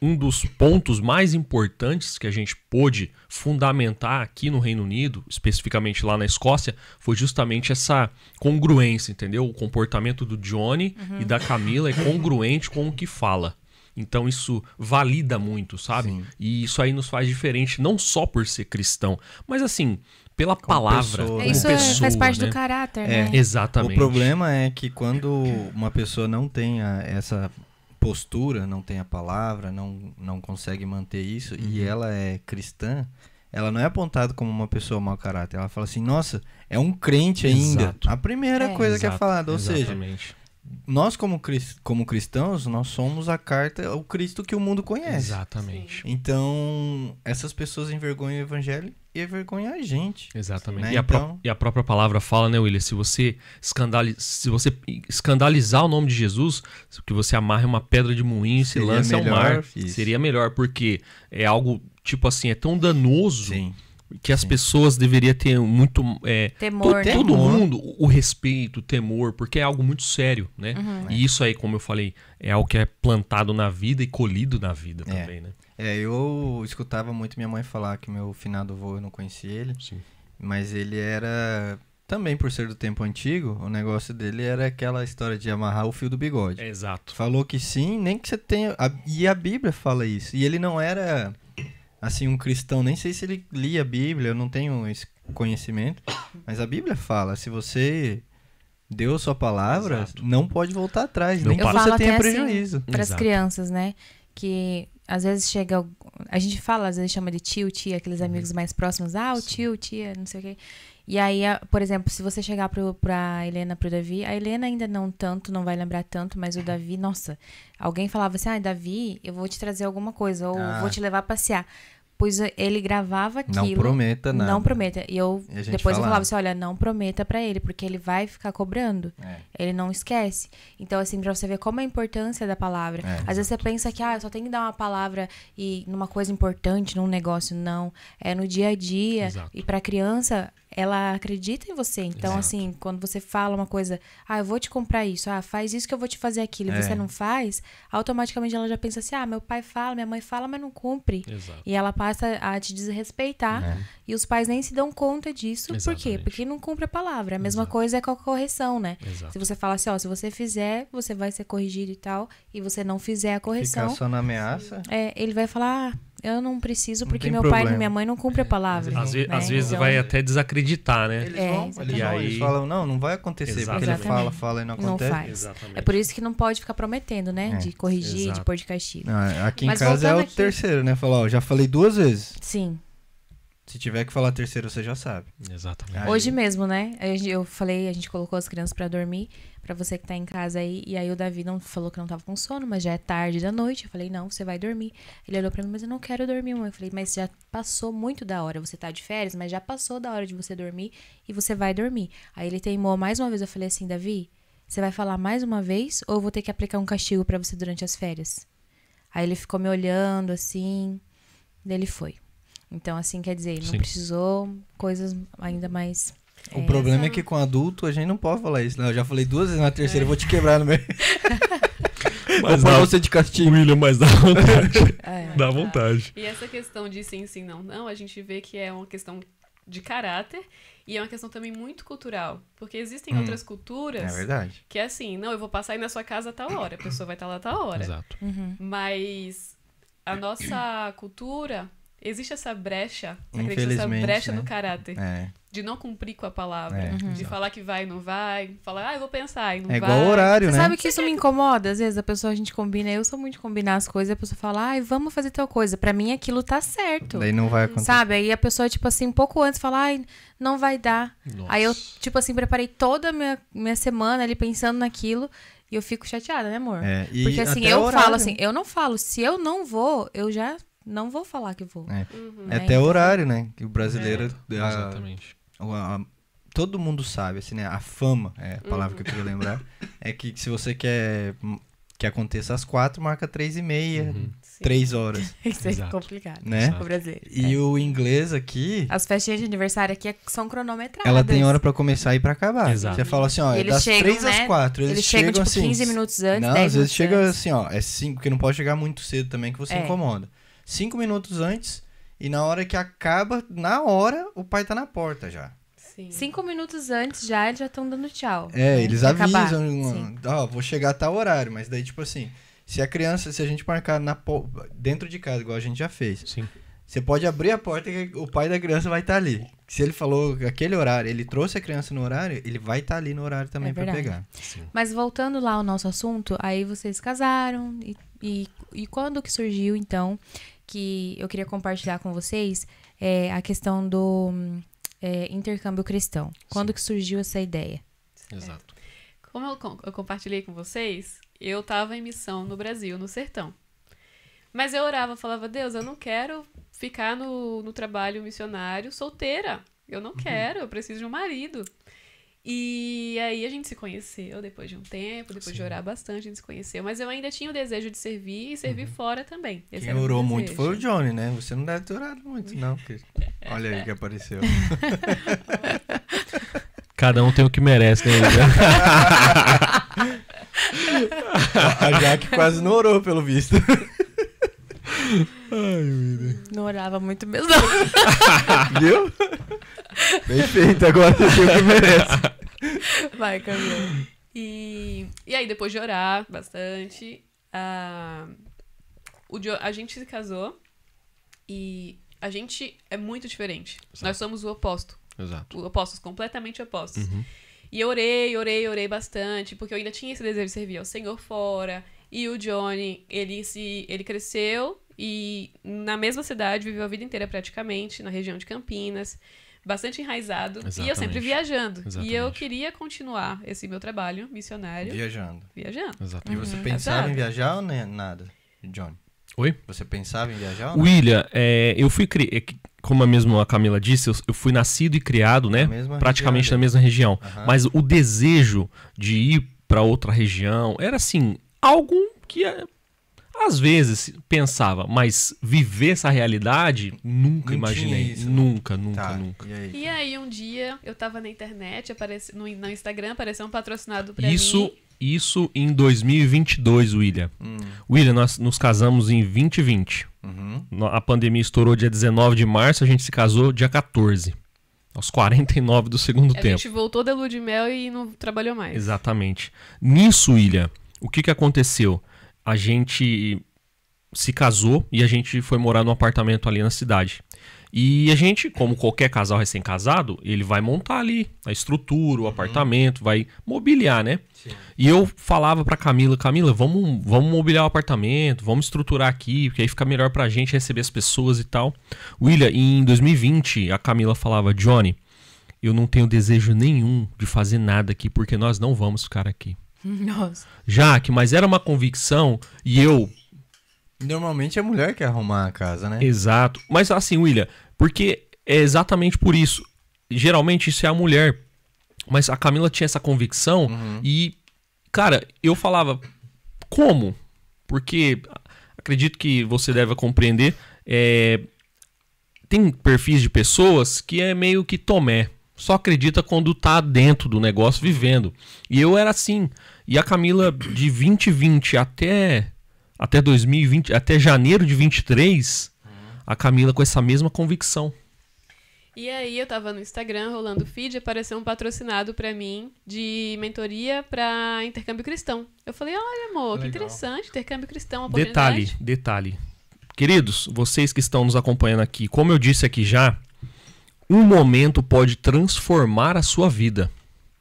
C: um dos pontos mais importantes que a gente pôde fundamentar aqui no Reino Unido, especificamente lá na Escócia, foi justamente essa congruência, entendeu? O comportamento do Johnny e da Camila é congruente com o que fala. Então isso valida muito, sabe?
B: Sim.
C: E isso aí nos faz diferente, não só por ser cristão, mas assim, pela palavra.
B: pessoa,
C: como
A: Isso
C: pessoa,
A: faz parte
C: né?
A: do caráter, né?
C: Exatamente.
B: O problema é que quando uma pessoa não tem essa postura, não tem a palavra, não consegue manter isso, e ela é cristã, ela não é apontada como uma pessoa mau caráter. Ela fala assim, nossa, é um crente ainda.
C: Exato.
B: A primeira coisa que é falada. Ou seja,
C: Exatamente.
B: nós como cristãos, nós somos a carta, o Cristo que o mundo conhece.
C: Exatamente.
B: Então, essas pessoas envergonham o evangelho e envergonham a gente.
C: Exatamente.
B: Né?
C: E a própria palavra fala, né, William? Se você escandalizar o nome de Jesus, que você amarre uma pedra de moinho e se
B: Seria
C: lance ao
B: melhor,
C: mar,
B: isso.
C: seria melhor, porque é algo, tipo assim, é tão danoso
B: Sim.
C: que as pessoas deveriam ter muito...
A: Temor, né?
C: Todo mundo, o respeito, o temor, porque é algo muito sério, né? E isso aí, como eu falei, é algo que é plantado na vida e colhido na vida também, né?
B: Eu escutava muito minha mãe falar que meu finado avô, eu não conhecia ele,
C: Sim.
B: mas ele era, também por ser do tempo antigo, o negócio dele era aquela história de amarrar o fio do bigode.
C: Exato.
B: Falou que sim, nem que você tenha... E a Bíblia fala isso. E ele não era, assim, um cristão, nem sei se ele lia a Bíblia, eu não tenho esse conhecimento, mas a Bíblia fala, se você deu a sua palavra,
C: Exato.
B: não pode voltar atrás,
C: Não
B: nem que
A: Eu
B: você
A: falo
B: tenha
A: até
B: prejuízo.
A: assim, para as
C: Exato.
A: crianças, né? Que às vezes chega... A gente fala, às vezes chama de tio, tia, aqueles amigos mais próximos. Ah, o tio, tia, não sei o quê. E aí, por exemplo, se você chegar pra Helena, pro Davi, a Helena ainda não tanto, não vai lembrar tanto, mas o Davi, nossa, alguém falava assim, Davi, eu vou te trazer alguma coisa, ou vou te levar a passear. Pois ele gravava aquilo.
B: Não prometa nada.
A: Não prometa. E eu
B: E a gente
A: depois eu
B: falava.
A: falava assim, olha, não prometa pra ele, porque ele vai ficar cobrando. Ele não esquece. Então, assim, pra você ver como é a importância da palavra. Às vezes você pensa que, eu só tenho que dar uma palavra e numa coisa importante, num negócio. Não. É no dia a dia.
C: Exato.
A: E pra criança, ela acredita em você. Então,
C: Exato.
A: assim, quando você fala uma coisa, eu vou te comprar isso, faz isso que eu vou te fazer aquilo, e você não faz, automaticamente ela já pensa assim, meu pai fala, minha mãe fala, mas não cumpre.
C: Exato.
A: E ela passa a te desrespeitar. E os pais nem se dão conta disso. Por quê?
C: Exatamente.
A: Porque não cumpre a palavra. A mesma coisa é com a correção, né?
C: Exato.
A: Se você fala assim, se você fizer, você vai ser corrigido e tal, e você não fizer a correção,
B: Ficar só na ameaça.
A: ele vai falar, eu não preciso
B: Não
A: porque
B: tem
A: meu pai
B: problema.
A: e minha mãe não cumprem a palavra.
C: Às
A: né?
C: vezes
A: Então,
C: vai até desacreditar, né?
A: exatamente.
B: Eles falam, não vai acontecer, porque ele
A: Exatamente.
B: fala e não
A: Não
B: acontece.
A: faz.
C: Exatamente.
A: É por isso que não pode ficar prometendo, né? De corrigir,
C: Exato.
A: de pôr de castigo.
B: Aqui
A: Mas
B: em casa é o
A: voltando aqui-
B: terceiro, né? Falar, já falei 2 vezes.
A: Sim.
B: Se tiver que falar terceiro, você já sabe.
C: Exatamente.
B: Aí-
A: Hoje mesmo, né? Eu falei, a gente colocou as crianças pra dormir, pra você que tá em casa aí. E aí o Davi não falou que não tava com sono, mas já é tarde da noite. Eu falei, não, você vai dormir. Ele olhou pra mim, mas eu não quero dormir, mãe. Eu falei, mas já passou muito da hora. Você tá de férias, mas já passou da hora de você dormir e você vai dormir. Aí ele teimou mais uma vez. Eu falei assim, Davi, você vai falar mais uma vez ou eu vou ter que aplicar um castigo pra você durante as férias? Aí ele ficou me olhando assim, daí ele foi. Então, assim, quer dizer, ele não
C: Sim.
A: precisou coisas ainda mais...
B: O problema é que com adulto a gente não pode falar isso. Não, eu já falei 2 vezes, na terceira eu vou te quebrar no meio.
C: Mas
B: Vou pôr
C: dá,
B: você de castigo.
C: William, mas dá vontade.
A: É.
C: Dá vontade.
D: E essa questão de sim, sim, não, não, a gente vê que é uma questão de caráter e é uma questão também muito cultural. Porque existem outras culturas
B: É verdade.
D: que é assim, não, eu vou passar aí na sua casa a tal hora, a pessoa vai estar lá a tal hora.
C: Exato.
D: Mas a nossa cultura, existe essa brecha, acredito, essa
B: Infelizmente,
D: brecha
B: né?
D: no caráter.
B: É.
D: De não cumprir com a palavra.
B: É,
D: De falar que vai e não vai. Falar, eu vou pensar e não
B: É
D: vai.
B: igual horário,
A: Você
B: né?
A: sabe que isso me incomoda? Às vezes a gente combina, eu sou muito de combinar as coisas, a pessoa fala, vamos fazer tal coisa. Pra mim aquilo tá certo.
B: Daí não vai acontecer.
A: Sabe? Aí a pessoa, tipo assim, um pouco antes fala, não vai dar.
C: Nossa.
A: Aí eu, tipo assim, preparei toda a minha semana ali pensando naquilo e eu fico chateada, né, amor?
B: E
A: Porque assim,
B: até
A: eu
B: horário.
A: falo assim, eu não falo, se eu não vou, eu já não vou falar que vou.
B: É.
A: né?
B: Até horário, né? Que o brasileiro...
C: Exatamente.
B: Todo mundo sabe, assim, né? A fama, é a palavra que eu queria lembrar. É que se você quer que aconteça às 4, marca 3h30,
D: Sim.
B: 3 horas,
A: Isso é
C: Exato.
A: complicado.
B: né?
A: O brasileiro.
B: E o inglês aqui,
A: As festinhas de aniversário aqui são cronometradas.
B: ela tem hora pra começar e pra acabar.
C: Exato.
B: Você fala assim, ó, é
A: Eles
B: das
A: chegam,
B: 3
A: né?
B: às 4.
A: Eles chegam tipo
B: assim,
A: 15 minutos antes,
B: não,
A: 10
B: às vezes
A: minutos
B: chega
A: antes.
B: assim, ó, é 5, porque não pode chegar muito cedo também que você
A: É.
B: incomoda. 5 minutos antes e na hora que acaba, na hora, o pai tá na porta já.
D: Sim.
A: 5 minutos antes já, eles já estão dando tchau.
B: É,
A: né?
B: eles
A: Pra acabar.
B: avisam,
A: Sim.
B: ó, vou chegar a tal horário, mas daí tipo assim, se a gente marcar dentro de casa, igual a gente já fez,
C: Sim.
B: você pode abrir a porta que o pai da criança vai estar ali. Se ele falou aquele horário, ele trouxe a criança no horário, ele vai estar ali no horário também pra
A: verdade.
B: pegar.
C: Sim.
A: Mas voltando lá ao nosso assunto, aí vocês casaram e quando que surgiu, então, que eu queria compartilhar com vocês a questão do intercâmbio cristão. Quando que surgiu essa ideia?
C: Exato.
D: Como eu compartilhei com vocês, eu tava em missão no Brasil, no sertão. Mas eu orava, falava, Deus, eu não quero ficar no trabalho missionário solteira. Eu não quero, eu preciso de um marido. E aí a gente se conheceu depois de um tempo, depois de orar bastante, a gente se conheceu. Mas eu ainda tinha o desejo de servir e servir fora também. Esse
B: Quem
D: era o meu
B: orou muito
D: desejo.
B: foi o Johnny, né? Você não deve ter orado muito, não. Porque... Olha aí que apareceu.
C: Cada um tem o que merece, né?
B: A Jaque quase não orou, pelo visto.
A: Não orava muito mesmo.
B: Viu? Bem feito, agora você tem o que merece.
A: Vai, Camila.
D: E aí, depois de orar bastante, a gente se casou e a gente é muito diferente.
C: Exato.
D: Nós somos o oposto.
C: Exato.
D: Opostos, completamente opostos.
C: Uhum.
D: E eu orei bastante, porque eu ainda tinha esse desejo de servir ao Senhor fora. E o Johnny, ele cresceu e na mesma cidade, viveu a vida inteira praticamente, na região de Campinas, bastante enraizado.
C: Exatamente.
D: E eu sempre viajando.
C: Exatamente.
D: E eu queria continuar esse meu trabalho missionário
B: Viajando.
D: viajando.
B: E
C: Exatamente.
B: você pensava
D: Exato.
B: em viajar ou nada, Johnny?
C: Oi?
B: Você pensava em viajar ou não?
C: William, eu fui como a Camila disse, eu fui nascido e criado, né?
B: Na mesma
C: Praticamente
B: região
C: na mesma região.
B: Aham.
C: Mas o desejo de ir para outra região era assim, algo que às vezes pensava, mas viver essa realidade nunca
B: Não
C: imaginei.
B: tinha isso.
C: Nunca.
B: Tá,
C: Nunca.
B: e aí?
D: E aí, um dia, eu tava na internet, no Instagram, apareceu um patrocinado pra
C: Isso
D: mim.
C: Isso em 2022, William. William, nós nos casamos em 2020.
B: Uhum.
C: A pandemia estourou dia 19 de março, a gente se casou dia 14. Aos 49 do segundo
D: A
C: tempo.
D: gente voltou da lua de mel e não trabalhou mais.
C: Exatamente. Nisso, William, o que aconteceu? A gente se casou e a gente foi morar num apartamento ali na cidade. E a gente, como qualquer casal recém-casado, ele vai montar ali a estrutura, o apartamento, vai mobiliar, né?
B: Sim.
C: E eu falava pra Camila, vamos mobiliar o apartamento, vamos estruturar aqui, porque aí fica melhor pra gente receber as pessoas e tal. William, em 2020, a Camila falava, Johnny, eu não tenho desejo nenhum de fazer nada aqui, porque nós não vamos ficar aqui.
A: Nossa.
C: Jaque, mas era uma convicção e eu...
B: Normalmente é a mulher que arruma a casa, né?
C: Exato. Mas assim, William, porque é exatamente por isso. Geralmente isso é a mulher. Mas a Camila tinha essa convicção e, cara, eu falava, como? Porque acredito que você deve compreender, tem perfis de pessoas que é meio que Tomé. Só acredita quando tá dentro do negócio vivendo. E eu era assim. E a Camila, de 2020 até 2020, até janeiro de 23, a Camila com essa mesma convicção.
D: E aí eu tava no Instagram rolando feed, apareceu um patrocinado pra mim de mentoria pra intercâmbio cristão. Eu falei, olha amor, que
B: Legal.
D: interessante, intercâmbio cristão, uma oportunidade.
C: Detalhe. Queridos, vocês que estão nos acompanhando aqui, como eu disse aqui já, um momento pode transformar a sua vida.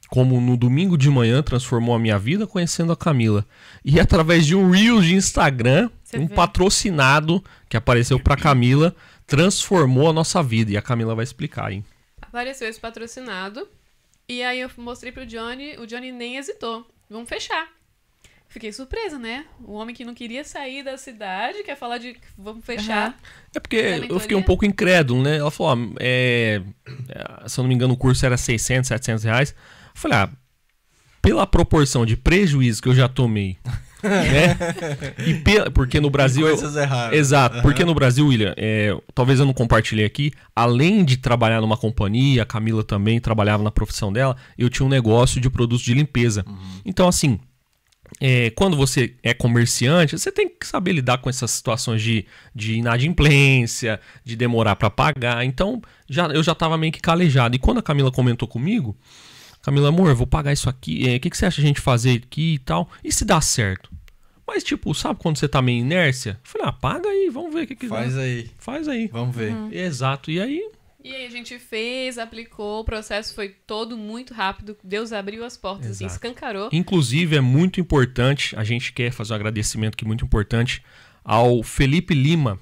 C: Como no domingo de manhã transformou a minha vida conhecendo a Camila. E através de um Reels de Instagram,
D: Você
C: um
D: vê.
C: patrocinado que apareceu pra Camila, transformou a nossa vida. E a Camila vai explicar, hein?
D: Apareceu esse patrocinado, e aí eu mostrei pro Johnny, o Johnny nem hesitou. Vamos fechar. Fiquei surpresa, né? O homem que não queria sair da cidade, quer falar de vamos fechar.
C: É porque
D: Da
C: eu
D: mentoria?
C: fiquei um pouco incrédulo, né? Ela falou, se eu não me engano, o curso era 600, 700 reais. Eu falei, pela proporção de prejuízo que eu já tomei Né? Porque no Brasil...
B: Coisas erradas.
C: Exato, porque no Brasil, William, talvez eu não compartilhei aqui, além de trabalhar numa companhia, a Camila também trabalhava na profissão dela, eu tinha um negócio de produtos de limpeza. Então, assim, quando você é comerciante, você tem que saber lidar com essas situações de inadimplência, de demorar para pagar. Então, eu já estava meio que calejado. E quando a Camila comentou comigo, Camila, amor, eu vou pagar isso aqui, o que você acha de a gente fazer aqui e tal? E se dá certo? Mas, tipo, sabe quando você tá meio inércia? Eu falei, paga aí, vamos ver o que
B: Faz
C: dá.
B: aí.
C: Faz aí.
B: Vamos ver.
C: Exato, e aí...
D: E aí a gente fez, aplicou, o processo foi todo muito rápido, Deus abriu as portas, assim, escancarou.
C: Inclusive, é muito importante, a gente quer fazer um agradecimento aqui muito importante ao Felipe Lima.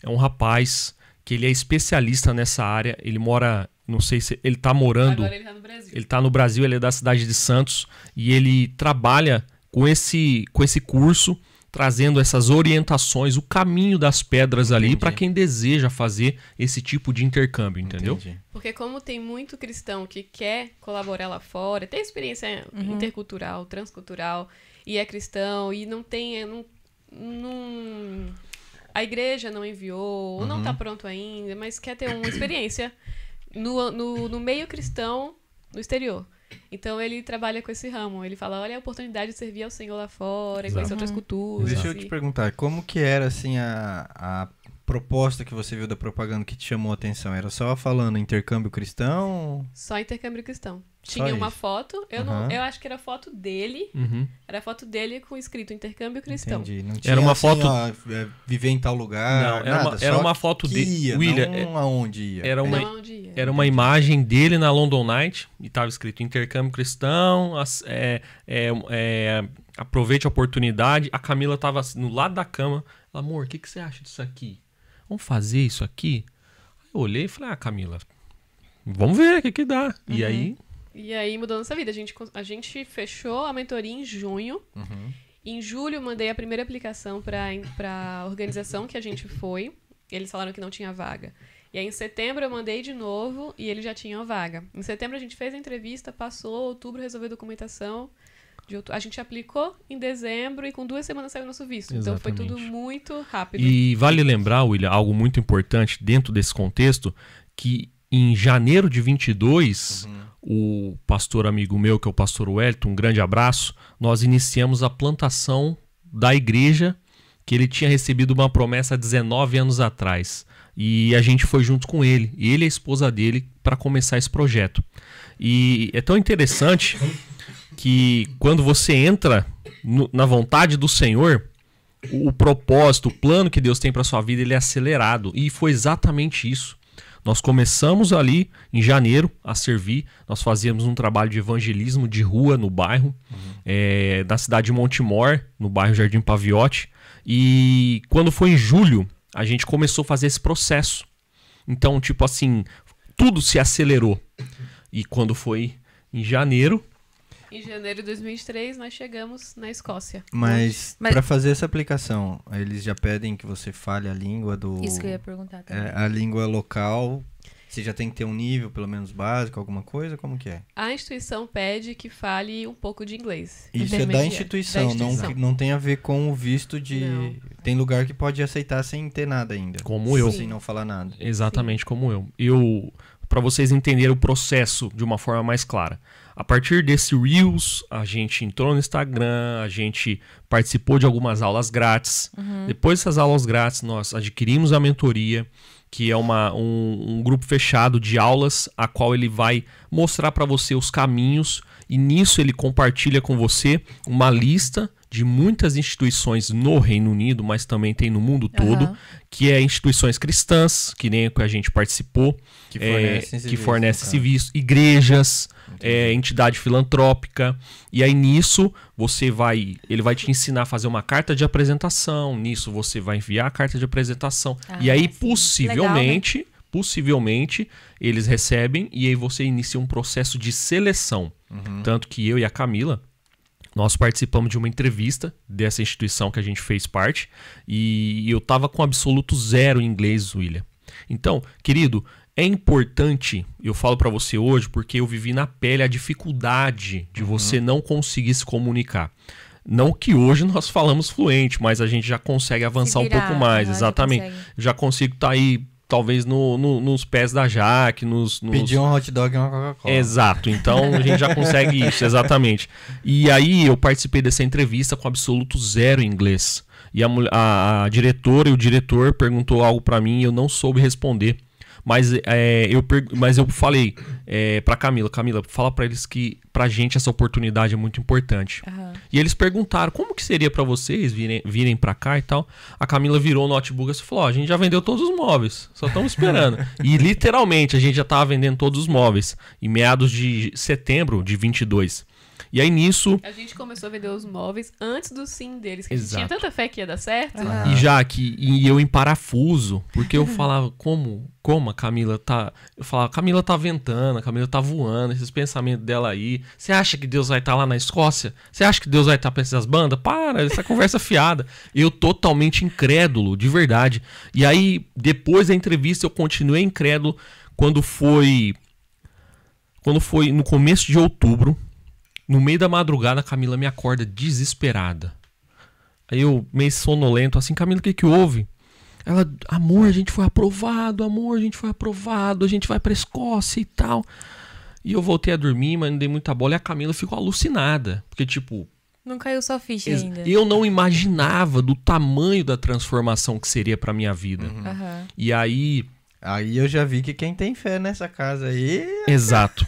C: É um rapaz que ele é especialista nessa área, ele mora, não sei se ele tá morando...
D: Agora ele tá no Brasil.
C: Ele tá no Brasil, ele é da cidade de Santos e ele trabalha com esse curso, trazendo essas orientações, o caminho das pedras ali para quem deseja fazer esse tipo de intercâmbio, entendeu?
B: Entendi.
D: Porque como tem muito cristão que quer colaborar lá fora, tem experiência intercultural, transcultural, e é cristão, e não tem... a igreja não enviou, ou não está pronto ainda, mas quer ter uma experiência no meio cristão no exterior. Então ele trabalha com esse ramo. Ele fala, olha a oportunidade de servir ao Senhor lá fora, conhecer outras culturas.
B: Deixa eu te perguntar, como que era assim a proposta que você viu da propaganda que te chamou a atenção? Era só falando intercâmbio cristão?
D: Só intercâmbio cristão.
B: Só
D: Tinha uma
B: isso?
D: foto, eu acho que era foto dele. Era foto dele com escrito intercâmbio cristão.
B: Entendi. Não tinha
C: Era uma
B: assim,
C: foto...
B: viver em tal lugar,
C: Não,
B: nada,
C: era
B: só
C: uma foto
B: que
C: dele.
B: ia,
C: William,
B: não aonde ia.
C: Era uma imagem dele na London Night e estava escrito intercâmbio cristão, aproveite a oportunidade. A Camila estava no lado da cama. Ela, amor, o que você acha disso aqui? Vamos fazer isso aqui? Eu olhei e falei, Camila, vamos ver o que dá. E aí...
D: E aí mudou nossa vida. A gente fechou a mentoria em junho. Em julho eu mandei a primeira aplicação para a organização que a gente foi. Eles falaram que não tinha vaga. E aí em setembro eu mandei de novo e eles já tinham vaga. Em setembro a gente fez a entrevista, passou, outubro resolveu a documentação. A gente aplicou em dezembro e com 2 semanas saiu o nosso visto. Então foi tudo muito rápido.
C: E vale lembrar, William, algo muito importante dentro desse contexto, que em janeiro de 22, o pastor amigo meu, que é o pastor Wellington, um grande abraço, nós iniciamos a plantação da igreja que ele tinha recebido uma promessa há 19 anos atrás. E a gente foi junto com ele, ele e a esposa dele, para começar esse projeto. E é tão interessante que quando você entra na vontade do Senhor, o propósito, o plano que Deus tem para sua vida, ele é acelerado. E foi exatamente isso. Nós começamos ali em janeiro a servir, nós fazíamos um trabalho de evangelismo de rua no bairro, na cidade de Montemor, no bairro Jardim Paviotti. E quando foi em julho, a gente começou a fazer esse processo. Então, tipo assim, tudo se acelerou. E quando foi em janeiro...
D: Em janeiro de 2023, nós chegamos na Escócia.
B: Mas para fazer essa aplicação, eles já pedem que você fale a língua do...
A: Isso que eu ia perguntar também.
B: A língua local. Você já tem que ter um nível, pelo menos básico, alguma coisa? Como que é?
D: A instituição pede que fale um pouco de inglês.
B: Isso é da instituição, não tem a ver com o visto de...
D: Não.
B: Tem lugar que pode aceitar sem ter nada ainda.
C: Como eu.
B: Sem não falar nada.
C: Exatamente como eu. Para vocês entenderem o processo de uma forma mais clara. A partir desse Reels, a gente entrou no Instagram, a gente participou de algumas aulas grátis. Depois dessas aulas grátis, nós adquirimos a mentoria, que é um grupo fechado de aulas, a qual ele vai mostrar para você os caminhos, e nisso ele compartilha com você uma lista de muitas instituições no Reino Unido, mas também tem no mundo todo, que é instituições cristãs, que nem a que a gente participou, que fornece esse visto, igrejas, entidade filantrópica, e aí nisso ele vai te ensinar a fazer uma carta de apresentação, nisso você vai enviar a carta de apresentação, e aí possivelmente eles recebem, e aí você inicia um processo de seleção. Tanto que eu e a Camila, nós participamos de uma entrevista dessa instituição que a gente fez parte, e eu tava com absoluto 0 em inglês, William. Então, querido, é importante, eu falo para você hoje, porque eu vivi na pele a dificuldade de você não conseguir se comunicar. Não que hoje nós falamos fluente, mas a gente já consegue avançar um pouco mais, exatamente. Já consigo estar aí, talvez, nos pés da Jaque,
B: Pedir um hot dog e uma Coca-Cola.
C: Exato, então a gente já consegue isso, exatamente. E aí eu participei dessa entrevista com absoluto zero inglês. E a diretora e o diretor perguntou algo pra mim e eu não soube responder. Mas eu falei pra Camila, fala pra eles que pra gente essa oportunidade é muito importante.
A: Uhum.
C: E eles perguntaram, como que seria pra vocês virem pra cá e tal? A Camila virou o notebook e falou, a gente já vendeu todos os móveis, só estamos esperando. E literalmente a gente já tava vendendo todos os móveis em meados de setembro de 22. E aí nisso...
D: A gente começou a vender os móveis antes do sim deles. Que
C: Exato.
D: A gente tinha tanta fé que ia dar certo.
C: E já que eu em parafuso, porque eu falava, como a Camila tá... Eu falava, Camila tá ventando, a Camila tá voando, esses pensamentos dela aí. Você acha que Deus vai estar lá na Escócia? Você acha que Deus vai estar pra essas bandas? Para, essa conversa fiada. Eu totalmente incrédulo, de verdade. E aí, depois da entrevista, eu continuei incrédulo quando foi no começo de outubro. No meio da madrugada, a Camila me acorda desesperada. Aí eu, meio sonolento, assim, Camila, o que houve? Ela, amor, a gente foi aprovado, a gente vai pra Escócia e tal. E eu voltei a dormir, mas não dei muita bola. E a Camila ficou alucinada. Porque, tipo...
A: Não caiu sua ficha ainda.
C: Eu não imaginava do tamanho da transformação que seria pra minha vida.
A: Uhum.
C: E aí...
B: Aí eu já vi que quem tem fé nessa casa aí...
C: Exato,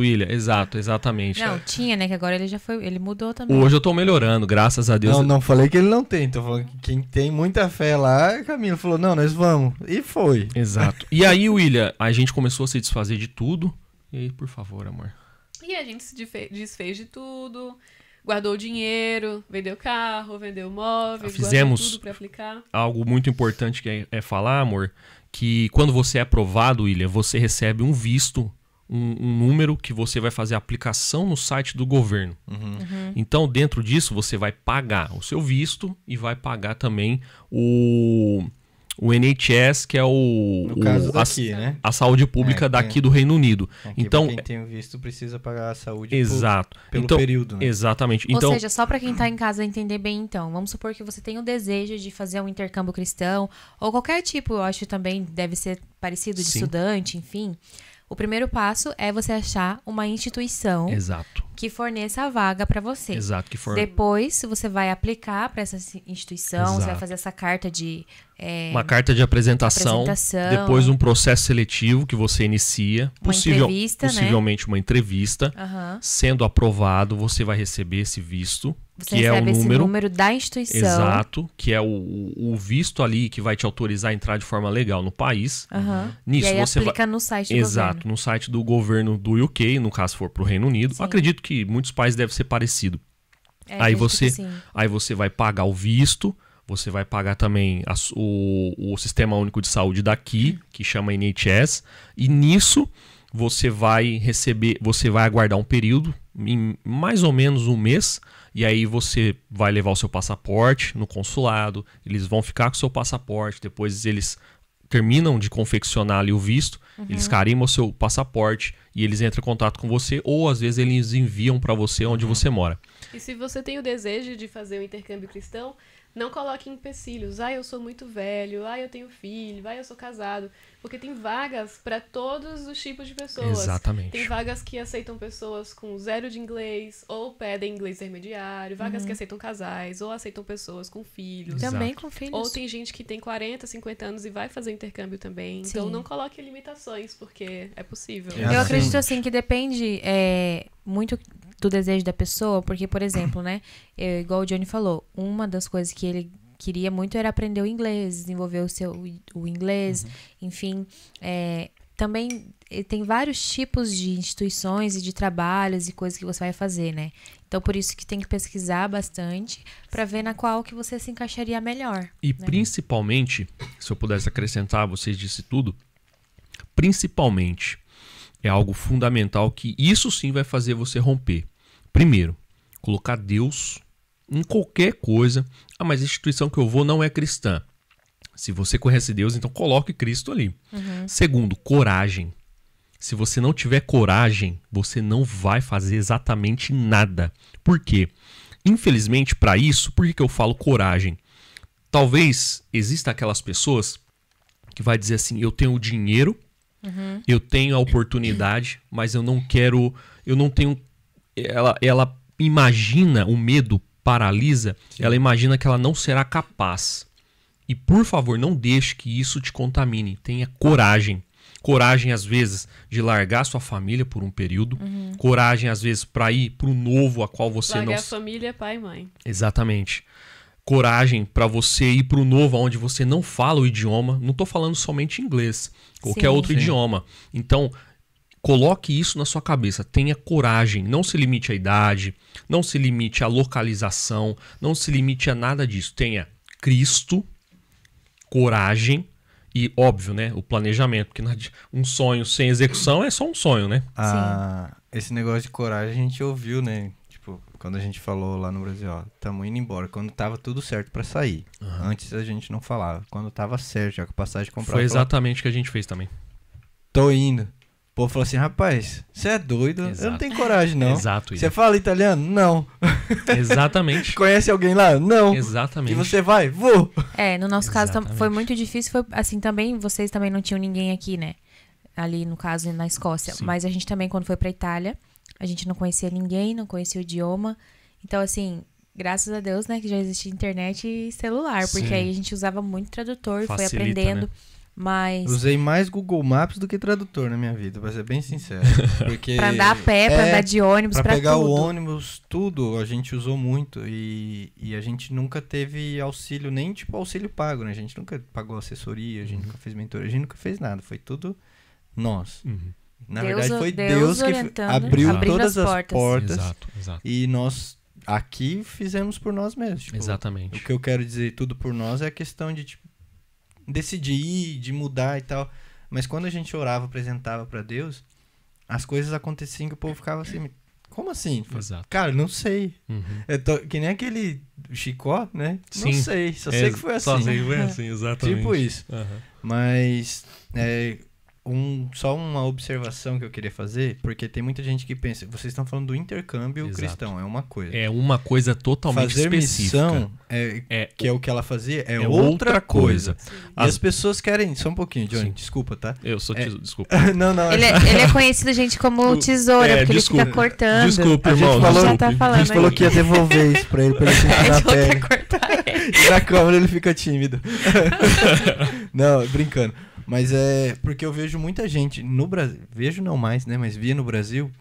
C: William, exatamente.
A: Não, tinha, né, que agora ele mudou também.
C: Hoje eu tô melhorando, graças a Deus.
B: Não falei que ele não tem, tô falando que quem tem muita fé lá, Camilo falou, não, nós vamos, e foi.
C: Exato. E aí, William, a gente começou a se desfazer de tudo. E aí, por favor, amor.
D: E a gente se desfez de tudo, guardou o dinheiro, vendeu carro, vendeu móveis,
C: Fizemos
D: guardou tudo pra aplicar.
C: Algo muito importante que é falar, amor, que quando você é aprovado, William, você recebe um visto, um número que você vai fazer a aplicação no site do governo. Então, dentro disso, você vai pagar o seu visto e vai pagar também o NHS, que é
B: no caso daqui, né?
C: A saúde pública daqui do Reino Unido. Então,
B: quem tem o visto precisa pagar a saúde pelo
C: então,
B: período, né?
C: Exatamente.
A: Ou
C: Então,
A: seja, só para quem tá em casa entender bem, então, vamos supor que você tem o desejo de fazer um intercâmbio cristão, ou qualquer tipo, eu acho também deve ser parecido de
C: Sim.
A: estudante, enfim. O primeiro passo é você achar uma instituição
C: exato.
A: que forneça a vaga para você.
C: Exato, que for
A: Depois, você vai aplicar para essa instituição, você vai
C: Exato.
A: fazer essa carta de...
C: uma carta de apresentação, depois um processo seletivo que você inicia,
A: entrevista,
C: possivelmente uma entrevista.
A: Aham.
C: Sendo aprovado, você vai receber esse visto,
A: Você
C: que é o
A: recebe esse
C: número
A: número da instituição.
C: exato, que é o visto ali que vai te autorizar a entrar de forma legal no país.
A: Aham.
C: Nisso
A: E aí
C: você
A: aplica no site do
C: Exato,
A: governo.
C: no site do governo do UK, no caso for pro Reino Unido.
A: Sim.
C: Acredito que muitos países devem ser parecido.
A: É,
C: Aí
A: acredito
C: você,
A: que sim.
C: aí você vai pagar o visto, você vai pagar também o Sistema Único de Saúde daqui, que chama NHS, e nisso você vai receber, você vai aguardar um período, em mais ou menos um mês, e aí você vai levar o seu passaporte no consulado, eles vão ficar com o seu passaporte, depois eles terminam de confeccionar ali o visto, eles carimbam o seu passaporte e eles entram em contato com você, ou às vezes eles enviam para você onde você mora.
D: E se você tem o desejo de fazer o intercâmbio cristão, não coloque empecilhos. Eu sou muito velho. Eu tenho filho. Eu sou casado. Porque tem vagas para todos os tipos de pessoas.
C: Exatamente.
D: Tem vagas que aceitam pessoas com 0 de inglês ou pedem inglês intermediário. Vagas que aceitam casais ou aceitam pessoas com filhos.
C: Exato.
A: Também com filhos.
D: Ou tem gente que tem 40, 50 anos e vai fazer intercâmbio também. Então
A: Sim.
D: não coloque limitações, porque é possível.
A: Eu acredito assim que depende muito do desejo da pessoa, porque, por exemplo, né, igual o Johnny falou, uma das coisas que ele queria muito era aprender o inglês, desenvolver o inglês, enfim. Também tem vários tipos de instituições e de trabalhos e coisas que você vai fazer, né? Então, por isso que tem que pesquisar bastante para ver na qual que você se encaixaria melhor.
C: E
A: né?
C: principalmente, se eu pudesse acrescentar, vocês disse tudo, principalmente é algo fundamental que isso sim vai fazer você romper. Primeiro, colocar Deus em qualquer coisa. Mas a instituição que eu vou não é cristã. Se você conhece Deus, então coloque Cristo ali. Segundo, coragem. Se você não tiver coragem, você não vai fazer exatamente nada. Por quê? infelizmente, para isso, por que eu falo coragem? Talvez exista aquelas pessoas que vai dizer assim, eu tenho o dinheiro, eu tenho a oportunidade, mas eu não quero, eu não tenho... Ela imagina, o medo paralisa, ela imagina que ela não será capaz. E, por favor, não deixe que isso te contamine. Tenha coragem. Coragem, às vezes, de largar sua família por um período. Coragem, às vezes, para ir para o novo a qual você
D: largar
C: não...
D: a família, pai e mãe.
C: Exatamente. Coragem para você ir para o novo onde você não fala o idioma. Não estou falando somente inglês. Qualquer outro idioma. Então, coloque isso na sua cabeça. Tenha coragem. Não se limite à idade. Não se limite à localização. Não se limite a nada disso. Tenha Cristo, coragem e, óbvio, né, o planejamento. Porque um sonho sem execução é só um sonho, né?
B: Esse negócio de coragem a gente ouviu, né? Tipo, quando a gente falou lá no Brasil, ó, tamo indo embora. Quando tava tudo certo pra sair. Antes a gente não falava. Quando tava certo, já com a passagem comprada.
C: Foi exatamente o que a gente fez também.
B: Tô indo. O povo falou assim, rapaz, você é doido?
C: Exato.
B: Eu não tenho coragem, não.
C: Exato.
B: Você fala italiano? Não.
C: Exatamente.
B: Conhece alguém lá? Não.
C: Exatamente.
B: E você vai? Vou.
A: No nosso caso
C: Exatamente.
A: foi muito difícil. Foi assim também, vocês também não tinham ninguém aqui, né? Ali, no caso, na Escócia.
C: Sim.
A: Mas a gente também, quando foi pra Itália, a gente não conhecia ninguém, não conhecia o idioma. Então, assim, graças a Deus, né, que já existia internet e celular. Porque
C: Sim.
A: aí a gente usava muito tradutor, foi
C: Facilita,
A: aprendendo.
C: né?
A: Mas
B: Usei mais Google Maps do que tradutor na minha vida, pra ser bem sincero. Porque
A: pra andar a pé, pra andar de ônibus,
B: pra
A: pra
B: pegar
A: tudo.
B: o ônibus, tudo, a gente usou muito. E a gente nunca teve auxílio, nem tipo auxílio pago, né? A gente nunca pagou assessoria, a gente nunca fez mentoria, a gente nunca fez nada. Foi tudo nós. Na verdade, foi Deus que
A: orientando,
B: abriu
A: abrindo
B: todas
A: as
B: as portas.
C: Exato, exato.
B: E nós aqui fizemos por nós mesmos. Tipo,
C: Exatamente.
B: o que eu quero dizer tudo por nós é a questão de tipo, decidir ir, de mudar e tal. Mas quando a gente orava, apresentava pra Deus, as coisas aconteciam que o povo ficava assim, como assim?
C: Exato.
B: Cara, não sei.
C: Uhum.
B: Que nem aquele Chicó, né?
C: Sim.
B: Não sei, só sei que foi assim.
C: Só sei que foi assim, exatamente.
B: Tipo isso.
C: Uhum.
B: Mas só uma observação que eu queria fazer, porque tem muita gente que pensa, vocês estão falando do intercâmbio
C: Exato.
B: cristão, é uma coisa.
C: É uma coisa totalmente
B: Fazer
C: específica.
B: missão, que é o que ela fazia, é outra
C: outra
B: coisa.
C: coisa.
B: E as pessoas querem... Só um pouquinho, Johnny,
C: Sim.
B: desculpa, tá?
C: Eu sou desculpa.
B: Não.
A: Ele é conhecido, gente, como tesoura, porque
C: desculpa.
A: ele fica cortando.
C: Desculpa,
B: A gente
C: irmão.
B: falou-
A: Já tá
B: A
A: falando
B: gente falou
A: aí.
B: que ia devolver isso pra ele sentir na
A: Eu vou
B: pele.
A: até cortar ele.
B: E na câmera ele fica tímido. Não, brincando. Mas é porque eu vejo muita gente no Brasil, vejo não mais, né, mas via no Brasil,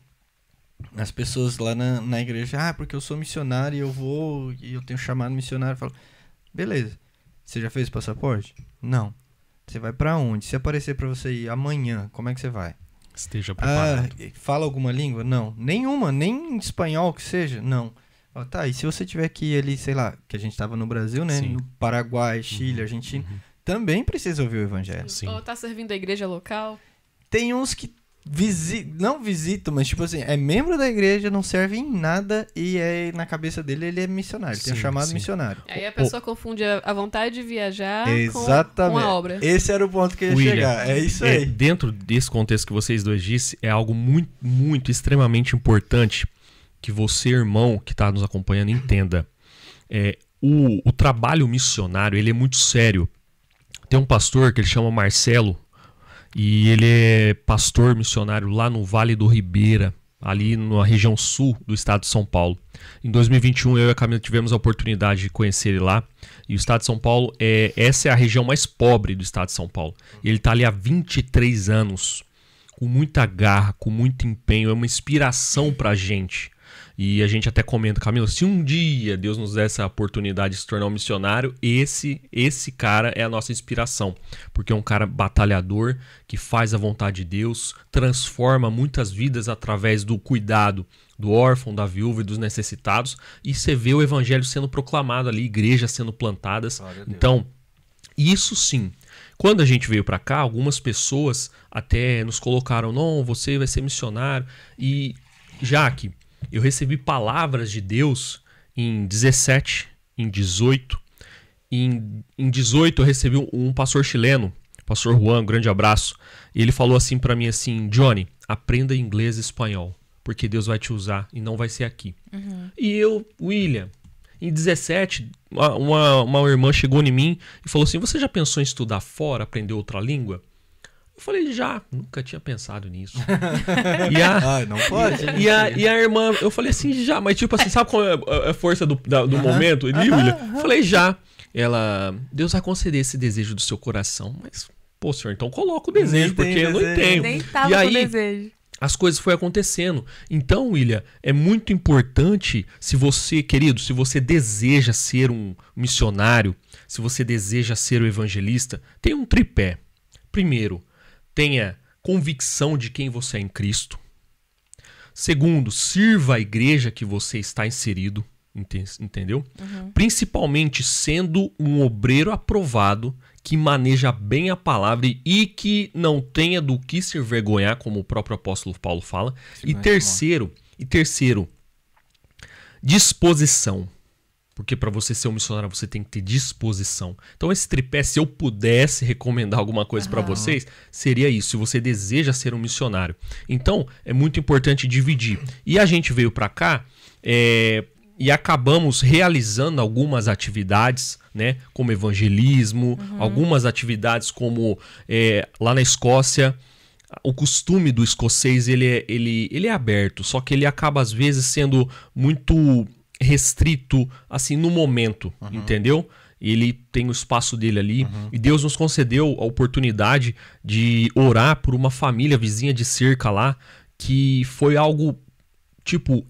B: as pessoas lá na igreja, porque eu sou missionário e eu vou, e eu tenho chamado missionário, eu falo, beleza, você já fez o passaporte? Não. Você vai pra onde? Se aparecer pra você ir amanhã, como é que você vai?
C: Esteja preparado.
B: Fala alguma língua? Não. Nenhuma, nem espanhol que seja? Não. Tá, e se você tiver que ir ali, sei lá, que a gente tava no Brasil, né,
C: Sim.
B: no Paraguai, Chile, Argentina, também precisa ouvir o evangelho.
C: Sim.
D: Ou tá servindo a igreja local.
B: Tem uns que não visitam, mas tipo assim, é membro da igreja, não serve em nada e na cabeça dele ele é missionário, tem um
C: Sim,
B: chamado
C: sim.
B: missionário.
D: Aí a pessoa confunde a vontade de viajar
B: Exatamente.
D: com a obra.
B: Esse era o ponto que eu ia
C: William,
B: chegar. É isso aí.
C: Dentro desse contexto que vocês dois disse, é algo muito, muito, extremamente importante que você, irmão, que está nos acompanhando, entenda. O trabalho missionário, ele é muito sério. Tem um pastor que ele chama Marcelo, e ele é pastor missionário lá no Vale do Ribeira, ali na região sul do estado de São Paulo. Em 2021, eu e a Camila tivemos a oportunidade de conhecer ele lá. E o estado de São Paulo, essa é a região mais pobre do estado de São Paulo. E ele está ali há 23 anos, com muita garra, com muito empenho. É uma inspiração para a gente. E a gente até comenta, Camila, se um dia Deus nos der essa oportunidade de se tornar um missionário, esse cara é a nossa inspiração. Porque é um cara batalhador, que faz a vontade de Deus, transforma muitas vidas através do cuidado do órfão, da viúva e dos necessitados. E você vê o evangelho sendo proclamado ali, igrejas sendo plantadas. Então, isso sim. Quando a gente veio para cá, algumas pessoas até nos colocaram, não, você vai ser missionário. E, Jaque, eu recebi palavras de Deus em 17, em 18. Em 18 eu recebi um pastor chileno, pastor Juan, um grande abraço. E ele falou assim para mim assim, Johnny, aprenda inglês e espanhol. porque Deus vai te usar e não vai ser aqui. E eu, William, em 17, uma irmã chegou em mim e falou assim, você já pensou em estudar fora, aprender outra língua? Eu falei, já, nunca tinha pensado nisso.
B: Não pode.
C: E a irmã, eu falei assim, já, mas tipo assim, sabe qual é a força do momento? William? Eu falei, já. Ela, Deus vai conceder esse desejo do seu coração, mas, pô, senhor, então coloca o desejo, porque eu não tenho.
A: Nem tava
C: E aí,
A: com desejo.
C: as coisas foram acontecendo. Então, William, é muito importante, se você, querido, se você deseja ser um missionário, se você deseja ser um evangelista, tem um tripé. Primeiro, tenha convicção de quem você é em Cristo. Segundo, sirva a igreja que você está inserido, entendeu? Principalmente sendo um obreiro aprovado, que maneja bem a palavra e que não tenha do que se envergonhar, como o próprio apóstolo Paulo fala. E terceiro, disposição. Porque para você ser um missionário, você tem que ter disposição. Então esse tripé, se eu pudesse recomendar alguma coisa para vocês, seria isso, se você deseja ser um missionário. Então é muito importante dividir. E a gente veio para cá e acabamos realizando algumas atividades, né, como evangelismo, algumas atividades como lá na Escócia. O costume do escocês ele é aberto, só que ele acaba às vezes sendo muito restrito assim no momento, entendeu? Ele tem o espaço dele ali e Deus nos concedeu a oportunidade de orar por uma família vizinha de cerca lá, que foi algo tipo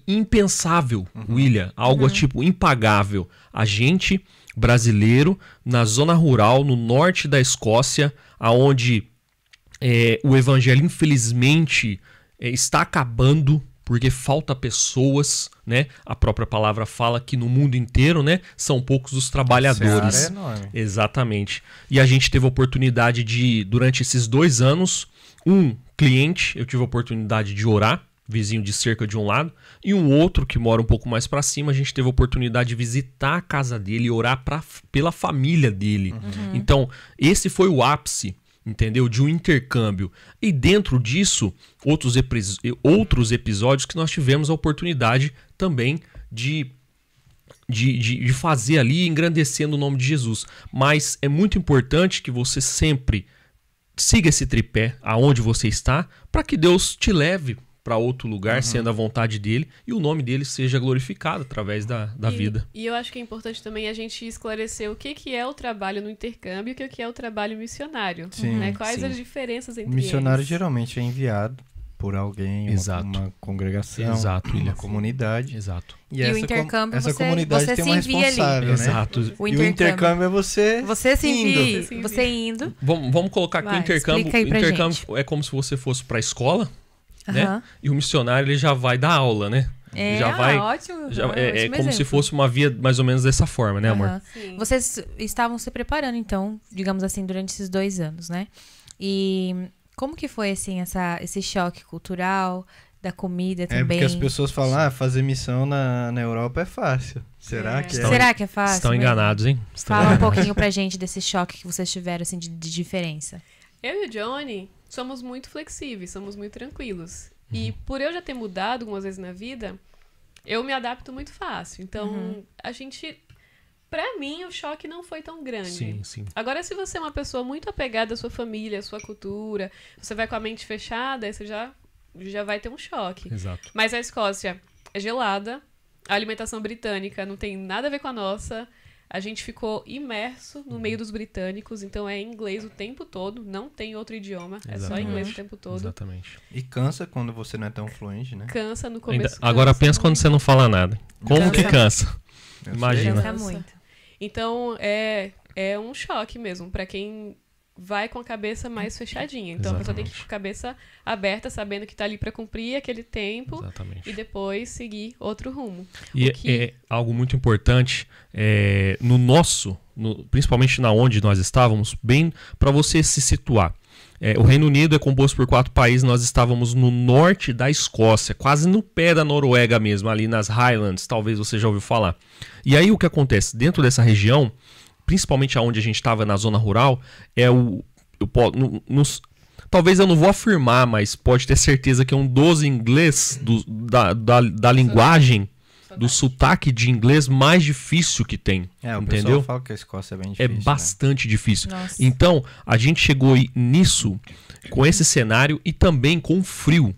C: impensável, William, algo tipo impagável. A gente brasileiro na zona rural no norte da Escócia, aonde o evangelho infelizmente está acabando, porque falta pessoas, né? A própria palavra fala que no mundo inteiro, né, são poucos os trabalhadores.
B: Essa área é enorme.
C: Exatamente. E a gente teve a oportunidade de, durante esses 2 anos, um cliente, eu tive a oportunidade de orar, vizinho de cerca de um lado, e um outro que mora um pouco mais para cima, a gente teve a oportunidade de visitar a casa dele e orar pela família dele. Então, esse foi o ápice, entendeu? De um intercâmbio. E dentro disso, outros episódios que nós tivemos a oportunidade também de fazer ali, engrandecendo o nome de Jesus. Mas é muito importante que você sempre siga esse tripé aonde você está, para que Deus te leve para outro lugar, sendo a vontade dele, e o nome dele seja glorificado através da vida.
D: E eu acho que é importante também a gente esclarecer o que é o trabalho no intercâmbio e o que é o trabalho missionário.
B: Sim,
D: né? Quais as diferenças entre
B: eles? O missionário
D: eles?
B: geralmente é enviado por alguém, uma congregação, uma comunidade.
C: Exato.
B: E
A: o intercâmbio,
B: essa comunidade tem uma responsável, né?
C: Exato.
B: E o intercâmbio é você
A: se envia, você indo.
C: Vamos colocar aqui o intercâmbio. O intercâmbio é como se você fosse para a escola, né? E o missionário ele já vai dar aula, né? Já vai.
A: Ótimo.
C: É como se fosse uma via mais ou menos dessa forma, né, amor?
D: Sim.
A: Vocês estavam se preparando, então, digamos assim, durante esses 2 anos, né? E como que foi, assim, esse choque cultural, da comida também?
B: Porque as pessoas falam, fazer missão na Europa é fácil. Será que é?
A: Será que é fácil?
C: Estão enganados, hein?
A: Fala um pouquinho pra gente desse choque que vocês tiveram, assim, de diferença.
D: Eu e o Johnny somos muito flexíveis, somos muito tranquilos. E por eu já ter mudado algumas vezes na vida, eu me adapto muito fácil. Então, a gente... Pra mim, o choque não foi tão grande.
C: Sim, sim.
D: Agora, se você é uma pessoa muito apegada à sua família, à sua cultura, você vai com a mente fechada, aí você já vai ter um choque.
C: Exato.
D: Mas a Escócia é gelada, a alimentação britânica não tem nada a ver com a nossa. A gente ficou imerso no meio dos britânicos, então é inglês o tempo todo, não tem outro idioma, é só inglês o tempo todo.
C: Exatamente.
B: E cansa quando você não é tão fluente, né?
D: Cansa no começo.
C: Agora pensa quando você não fala nada. Como que cansa? Imagina.
A: Cansa muito.
D: Então é um choque mesmo para quem vai com a cabeça mais fechadinha. Então a pessoa tem que ir com a cabeça aberta, sabendo que tá ali para cumprir aquele tempo.
C: Exatamente.
D: E depois seguir outro rumo.
C: E é algo muito importante principalmente na onde nós estávamos, bem para você se situar. O Reino Unido é composto por 4 países, nós estávamos no norte da Escócia, quase no pé da Noruega mesmo, ali nas Highlands, talvez você já ouviu falar. E aí o que acontece? Dentro dessa região, principalmente onde a gente estava na zona rural, talvez eu não vou afirmar, mas pode ter certeza que é um dos inglês, da linguagem, do sotaque de inglês mais difícil que tem.
B: O
C: entendeu?
B: pessoal fala que a Escócia é bem difícil.
C: É bastante difícil.
A: Nossa.
C: Então, a gente chegou nisso, com esse cenário e também com o frio.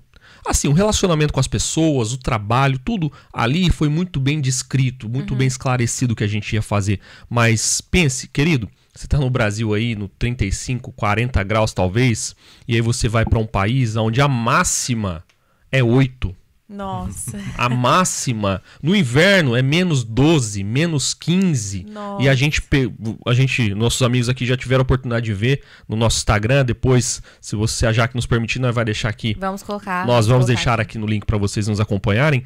C: Assim, o relacionamento com as pessoas, o trabalho, tudo ali foi muito bem descrito, muito bem esclarecido o que a gente ia fazer. Mas pense, querido, você tá no Brasil aí, no 35, 40 graus talvez, e aí você vai para um país onde a máxima é 8.
A: Nossa.
C: A máxima no inverno é menos 12, menos 15.
A: Nossa.
C: E a gente, nossos amigos aqui já tiveram a oportunidade de ver no nosso Instagram. Depois, se você, a Jaque nos permitir, nós vai deixar aqui.
A: Vamos colocar.
C: Nós vamos deixar aqui no link para vocês nos acompanharem.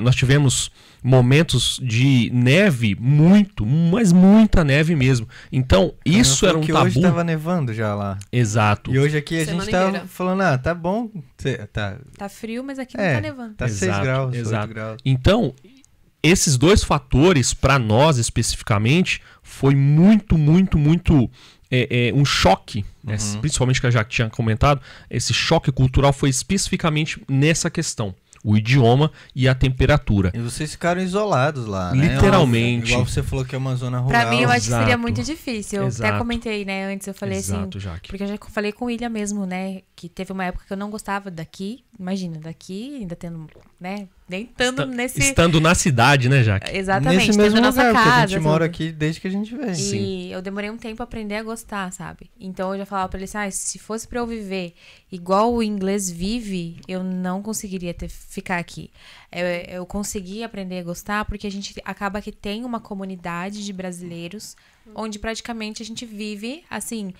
C: Nós tivemos momentos de neve, mas muita neve mesmo. Então, isso era um tabu.
B: Hoje tava nevando já lá.
C: Exato.
B: E hoje aqui a
D: Semana
B: gente tava
D: inteira.
B: falando, tá bom.
A: Tá frio, mas aqui não tá nevando.
B: Tá 6
C: Exato,
B: graus,
C: exato.
B: 8 graus.
C: Então, esses dois fatores, para nós especificamente, foi muito um choque, né? Principalmente que a Jaque tinha comentado, esse choque cultural foi especificamente nessa questão. O idioma e a temperatura.
B: E vocês ficaram isolados lá, né?
C: Literalmente.
B: Igual você falou que é uma zona rural.
A: Pra mim, eu acho que seria
C: Exato.
A: muito difícil. Eu
C: Exato.
A: até comentei, né? Antes eu falei
C: Exato,
A: assim.
C: Jaque.
A: Porque eu já falei com o William mesmo, né? Que teve uma época que eu não gostava daqui. Imagina, daqui, ainda tendo, né? Nem estando nesse.
C: Estando na cidade, né, Jaque?
A: Exatamente,
B: Nesse mesmo
A: tendo nossa
B: lugar, porque
A: casa.
B: a gente mora
A: tudo.
B: aqui desde que a gente veio.
A: E eu demorei um tempo a aprender a gostar, sabe? Então eu já falava pra ele assim, se fosse pra eu viver igual o inglês vive, eu não conseguiria ficar aqui. Eu consegui aprender a gostar porque a gente acaba que tem uma comunidade de brasileiros onde praticamente a gente vive, assim,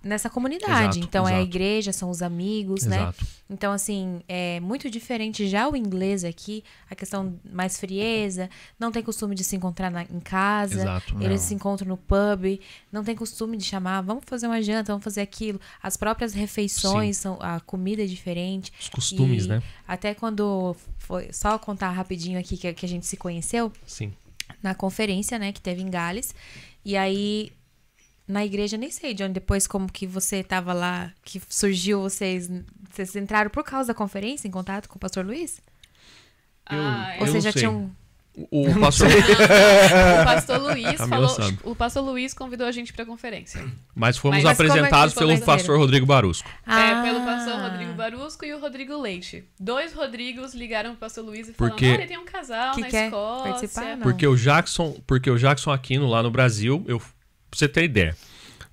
A: nessa comunidade.
C: Exato,
A: então é a
C: exato.
A: igreja, são os amigos, né?
C: Exato.
A: Então, assim, é muito diferente já o inglês aqui, a questão mais frieza, não tem costume de se encontrar em casa,
C: Exato.
A: eles
B: Não.
A: se encontram no pub, não tem costume de chamar, vamos fazer uma janta, vamos fazer aquilo. As próprias refeições, a comida é diferente.
C: Os costumes,
A: E
C: né?
A: Até quando foi, só contar rapidinho aqui que a gente se conheceu,
C: Sim.
A: na conferência, né, que teve em Gales, e aí na igreja, nem sei, John, depois como que você tava lá, que surgiu vocês entraram por causa da conferência em contato com o pastor Luiz?
C: Eu
A: Ou
C: não
A: vocês já
C: sei.
A: tinham...
C: O pastor...
D: O pastor Luiz
C: Camila
D: falou.
C: sabe.
D: O pastor Luiz convidou a gente pra conferência.
C: Mas fomos
D: Mas
A: como é que
C: apresentados
A: vocês
C: pelo
A: conheceram?
C: pastor Rodrigo Barusco.
D: Pelo pastor Rodrigo Barusco e o Rodrigo Leite. 2 Rodrigos ligaram pro pastor Luiz e falaram:
C: Porque-
D: olha, tem um casal
A: Que
D: na
A: quer
D: Escócia.
A: participar, não?
C: Porque o Jackson Aquino, lá no Brasil, pra você ter ideia,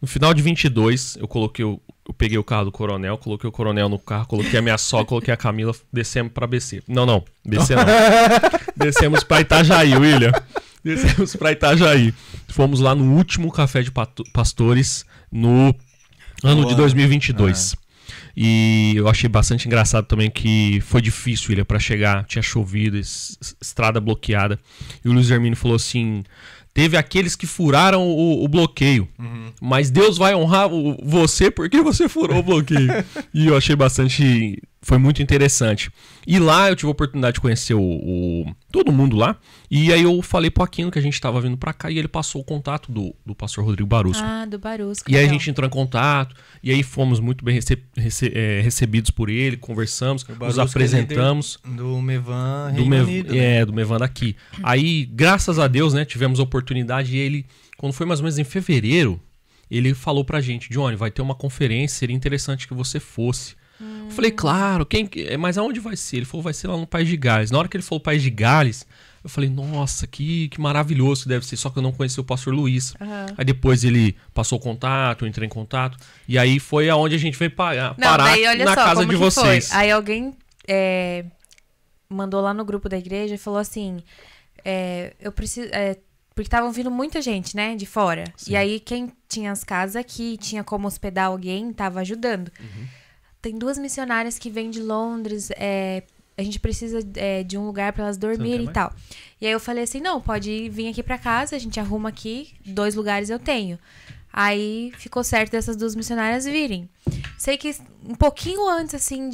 C: no final de 22, eu peguei o carro do coronel, coloquei o coronel no carro, coloquei a minha sogra, coloquei a Camila, descemos pra BC. Não, BC não. Descemos pra Itajaí, William. Descemos pra Itajaí. Fomos lá no último café de pastores no ano de 2022. E eu achei bastante engraçado também que foi difícil, William, pra chegar. Tinha chovido, estrada bloqueada. E o Luiz Hermínio falou assim... Teve aqueles que furaram o bloqueio. Mas Deus vai honrar você porque você furou o bloqueio. E eu achei bastante... Foi muito interessante. E lá eu tive a oportunidade de conhecer todo mundo lá. E aí eu falei pro Aquino que a gente tava vindo pra cá e ele passou o contato do pastor Rodrigo Barusco.
A: Ah, do Barusco.
C: E aí a
A: legal.
C: gente entrou em contato. E aí fomos muito bem recebidos por ele. Conversamos, nos
B: Barusco é
C: apresentamos.
B: Do Mevan
C: Do
B: Reino Unido, né?
C: do Mevan daqui. Aí, graças a Deus, né, tivemos a oportunidade e ele, quando foi mais ou menos em fevereiro, ele falou pra gente, Johnny, vai ter uma conferência, seria interessante que você fosse. Eu falei, claro, mas aonde vai ser? Ele falou, vai ser lá no País de Gales. Na hora que ele falou País de Gales, eu falei, nossa, que maravilhoso que deve ser, só que eu não conheci o pastor Luiz. Aí depois ele passou o contato, eu entrei em contato, e aí foi aonde a gente veio parar
A: daí, olha
C: na
A: só,
C: casa
A: como
C: de
A: que
C: vocês.
A: Foi? Aí alguém mandou lá no grupo da igreja e falou assim, eu preciso... porque estavam vindo muita gente, né, de fora.
C: Sim.
A: E aí quem tinha as casas aqui, tinha como hospedar alguém, tava ajudando. Tem 2 missionárias que vêm de Londres, a gente precisa de um lugar para elas dormirem e tal. E aí eu falei assim, não, pode vir aqui para casa, a gente arruma aqui, 2 lugares eu tenho. Aí ficou certo dessas 2 missionárias virem. Sei que um pouquinho antes, assim,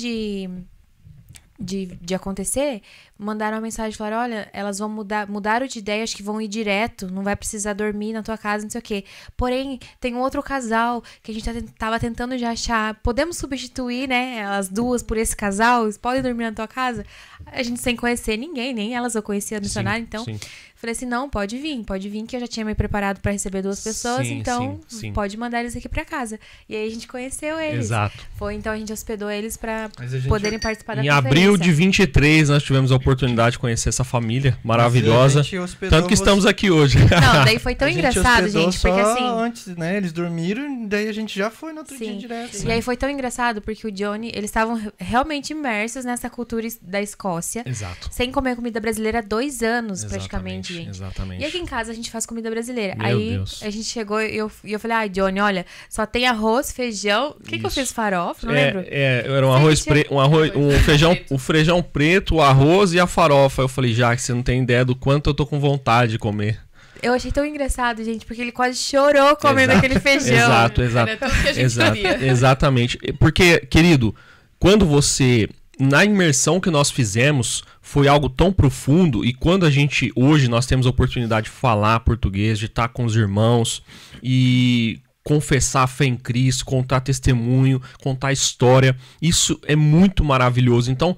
A: de acontecer, mandaram uma mensagem e falaram, olha, elas vão mudaram de ideia, acho que vão ir direto, não vai precisar dormir na tua casa, não sei o quê. Porém, tem um outro casal que a gente tava tentando já achar, podemos substituir, né, as duas por esse casal? Eles podem dormir na tua casa? A gente sem conhecer ninguém, nem elas eu conhecia a missionária, então...
C: Sim.
A: Falei assim, não, pode vir, que eu já tinha me preparado pra receber 2 pessoas, então pode mandar eles aqui pra casa. E aí a gente conheceu eles.
C: Exato.
A: Então a gente hospedou eles pra poderem participar da
C: Em
A: conferência.
C: abril de 23, nós tivemos a oportunidade de conhecer essa família maravilhosa. Tanto que estamos aqui hoje.
A: Não, daí foi tão engraçado, gente,
B: só
A: porque assim...
B: antes, né, eles dormiram, daí a gente já foi no outro dia direto.
A: E aí foi tão engraçado, porque o Johnny, eles estavam realmente imersos nessa cultura da Escócia.
C: Exato.
A: Sem comer comida brasileira há 2 anos, praticamente, gente.
C: Exatamente.
A: E aqui em casa a gente faz comida brasileira.
C: Meu
A: aí
C: Deus.
A: a gente chegou e eu falei, Johnny, olha, só tem arroz, feijão. O que eu fiz? Farofa? Não lembro.
C: Era um arroz preto, um feijão preto, o arroz e a farofa. Eu falei, Jaque, você não tem ideia do quanto eu tô com vontade de comer.
A: Eu achei tão engraçado, gente, porque ele quase chorou comendo aquele feijão.
C: Exato.
D: Era tudo que a gente queria.
C: Exatamente. Porque, querido, quando você... Na imersão que nós fizemos, foi algo tão profundo, e quando hoje nós temos a oportunidade de falar português, de estar com os irmãos e confessar a fé em Cristo, contar testemunho, contar história, isso é muito maravilhoso. Então,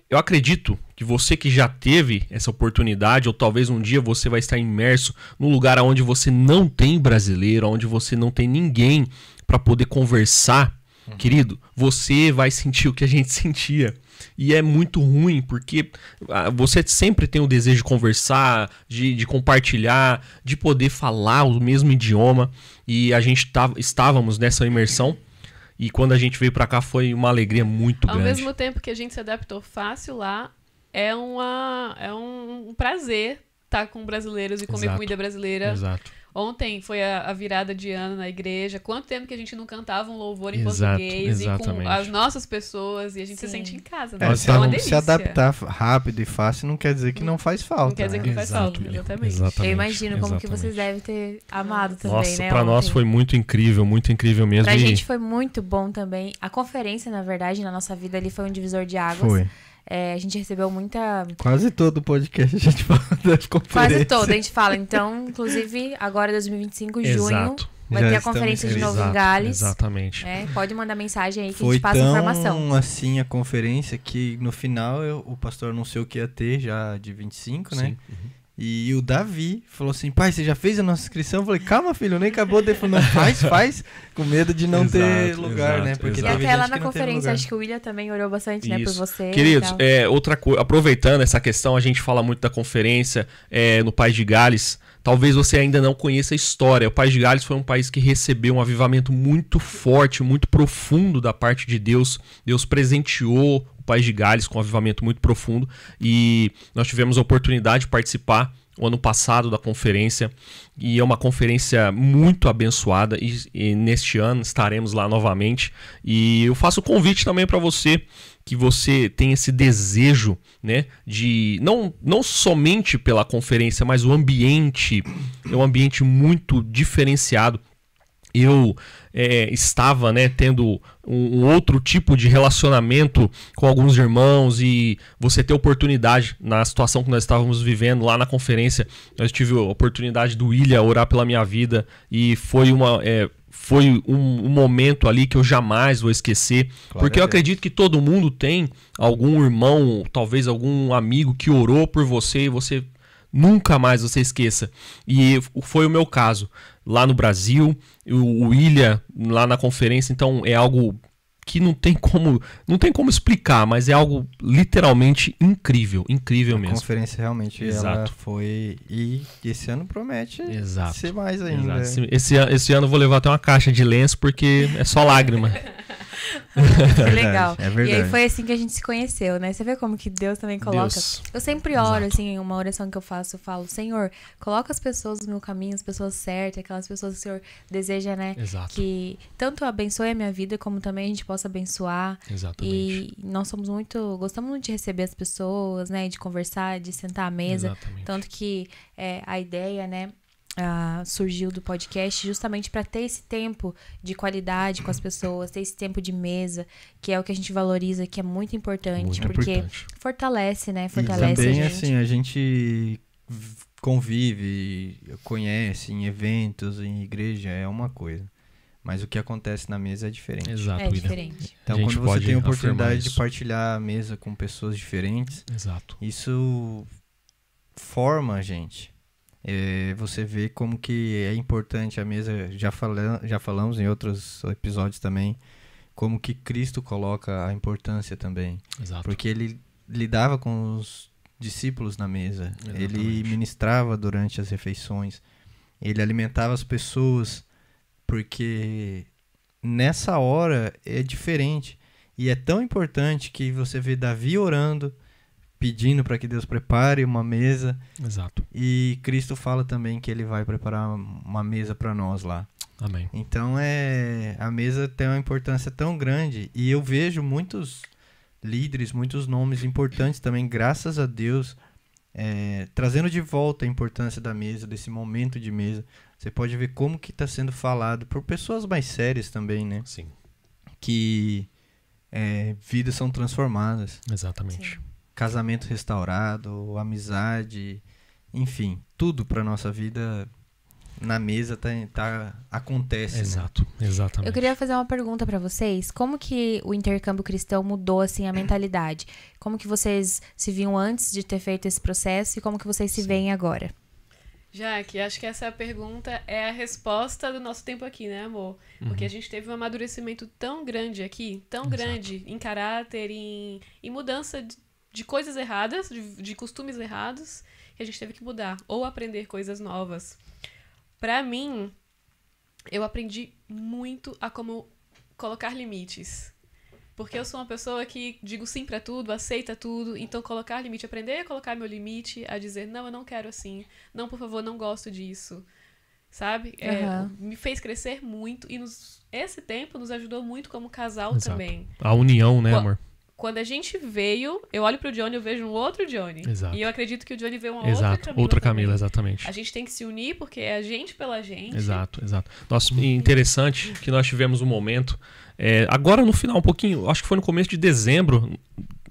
C: eu acredito que você que já teve essa oportunidade, ou talvez um dia você vai estar imerso num lugar onde você não tem brasileiro, onde você não tem ninguém para poder conversar, querido, você vai sentir o que a gente sentia. E é muito ruim, porque você sempre tem o desejo de conversar, de compartilhar, de poder falar o mesmo idioma. E a gente estávamos nessa imersão. E quando a gente veio pra cá foi uma alegria muito grande.
D: Ao mesmo tempo que a gente se adaptou fácil lá, é um prazer estar com brasileiros e comer comida brasileira.
C: Exato.
D: Ontem foi a virada de ano na igreja. Quanto tempo que a gente não cantava um louvor em português e com as nossas pessoas, e a gente se sente em casa. Né?
B: É uma delícia. Se adaptar rápido e fácil não quer dizer que não faz falta.
D: Não quer dizer que não faz falta, exatamente.
A: Eu imagino como que vocês devem ter amado também,
C: Nossa,
A: né?
C: Pra nós foi muito incrível mesmo.
A: Pra gente foi muito bom também. A conferência, na verdade, na nossa vida ali foi um divisor de águas.
B: Foi.
A: A gente recebeu muita...
B: Quase todo o podcast a gente fala das conferências.
A: Quase todo a gente fala. Então, inclusive, agora 2025, junho, vai ter a conferência de novo em Gales.
C: Exatamente.
A: Pode mandar mensagem aí que
B: foi
A: a gente passa informação.
B: Foi assim a conferência que no final o pastor anunciou que ia ter já de 25, né? Uhum. E o Davi falou assim, pai, você já fez a nossa inscrição? Eu falei, calma, filho, nem acabou. Ele falou, não, faz, com medo de não ter lugar, né? Porque
A: e até lá na conferência, acho que o William também orou bastante, né, por você.
C: Queridos, outra coisa, aproveitando essa questão, a gente fala muito da conferência no País de Gales. Talvez você ainda não conheça a história. O País de Gales foi um país que recebeu um avivamento muito forte, muito profundo da parte de Deus. Deus presenteou o País de Gales com um avivamento muito profundo. E nós tivemos a oportunidade de participar o ano passado da conferência. E é uma conferência muito abençoada. E neste ano estaremos lá novamente. E eu faço o convite também para você, que você tem esse desejo, né, de não somente pela conferência, mas o ambiente é um ambiente muito diferenciado. Eu estava, né, tendo um outro tipo de relacionamento com alguns irmãos, e você ter oportunidade, na situação que nós estávamos vivendo lá na conferência, eu tive a oportunidade do William orar pela minha vida, e foi um momento ali que eu jamais vou esquecer. Porque eu acredito que todo mundo tem algum irmão, talvez algum amigo que orou por você e você nunca mais você esqueça. E foi o meu caso lá no Brasil, o William lá na conferência. Então é algo que não tem como explicar, mas é algo literalmente incrível mesmo.
B: A conferência realmente ela foi, e esse ano promete ser mais ainda.
C: Esse ano eu vou levar até uma caixa de lenço, porque é só lágrima.
A: É legal.
B: É verdade.
A: E aí foi assim que a gente se conheceu, né? Você vê como que Deus também coloca. Eu sempre oro, assim, uma oração que eu faço, eu falo, Senhor, coloca as pessoas no meu caminho, as pessoas certas, aquelas pessoas que o Senhor deseja, né?
C: Exato.
A: Que tanto abençoe a minha vida, como também a gente possa abençoar.
C: Exatamente.
A: E nós gostamos muito de receber as pessoas, né? De conversar, de sentar à mesa.
C: Exatamente.
A: Tanto que a ideia, né? surgiu do podcast justamente para ter esse tempo de qualidade com as pessoas, ter esse tempo de mesa, que é o que a gente valoriza, que é muito importante, porque fortalece, né? Fortalece
B: e também,
A: a gente.
B: Assim, a gente convive, conhece em eventos, em igreja, é uma coisa. Mas o que acontece na mesa é diferente.
C: Exato,
A: é diferente.
B: Então, quando você tem a oportunidade de partilhar a mesa com pessoas diferentes, isso forma a gente. Você vê como que é importante a mesa, já falamos em outros episódios também, como que Cristo coloca a importância também.
C: Exato.
B: Porque ele lidava com os discípulos na mesa, ele ministrava durante as refeições, ele alimentava as pessoas, porque nessa hora é diferente. E é tão importante que você vê Davi orando, pedindo para que Deus prepare uma mesa.
C: Exato.
B: E Cristo fala também que ele vai preparar uma mesa para nós lá.
C: Amém.
B: Então a mesa tem uma importância tão grande. E eu vejo muitos líderes, muitos nomes importantes também, graças a Deus, trazendo de volta a importância da mesa, desse momento de mesa. Você pode ver como que está sendo falado por pessoas mais sérias também, né?
C: Sim.
B: Que vidas são transformadas.
C: Exatamente.
A: Sim.
B: Casamento restaurado, amizade, enfim, tudo para nossa vida na mesa acontece.
C: Exato,
B: né?
C: Exatamente.
A: Eu queria fazer uma pergunta para vocês. Como que o intercâmbio cristão mudou assim a mentalidade? Como que vocês se viam antes de ter feito esse processo e como que vocês se veem agora?
D: Jaque, acho que essa pergunta é a resposta do nosso tempo aqui, né, amor? Porque a gente teve um amadurecimento tão grande aqui, tão grande em caráter, em mudança de coisas erradas, de costumes errados, que a gente teve que mudar, ou aprender coisas novas. Pra mim, eu aprendi muito a como colocar limites. Porque eu sou uma pessoa que digo sim pra tudo, aceita tudo, então colocar limite, aprender a colocar meu limite, a dizer, não, eu não quero assim, não, por favor, não gosto disso, sabe? Me fez crescer muito e esse tempo nos ajudou muito como casal também.
C: A união, né, amor?
D: Quando a gente veio, eu olho pro Johnny, eu vejo um outro Johnny.
C: Exato.
D: E eu acredito que o Johnny vê uma
C: outra Camila, exatamente.
D: A gente tem que se unir porque é a gente pela gente.
C: Exato. Nossa, interessante que nós tivemos um momento, agora no final, um pouquinho, acho que foi no começo de dezembro,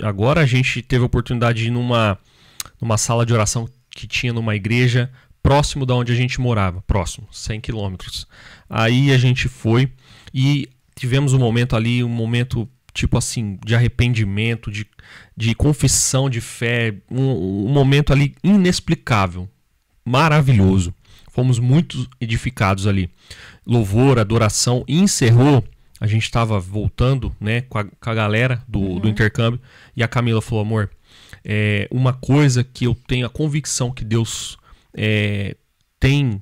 C: agora a gente teve a oportunidade de ir numa sala de oração que tinha numa igreja próximo da onde a gente morava, próximo, 100 quilômetros. Aí a gente foi e tivemos um momento ali, tipo assim, de arrependimento, de confissão de fé, um momento ali inexplicável, maravilhoso. Fomos muito edificados ali. Louvor, adoração, e encerrou, a gente estava voltando, né, com a galera do intercâmbio, e a Camila falou, amor, uma coisa que eu tenho a convicção que Deus tem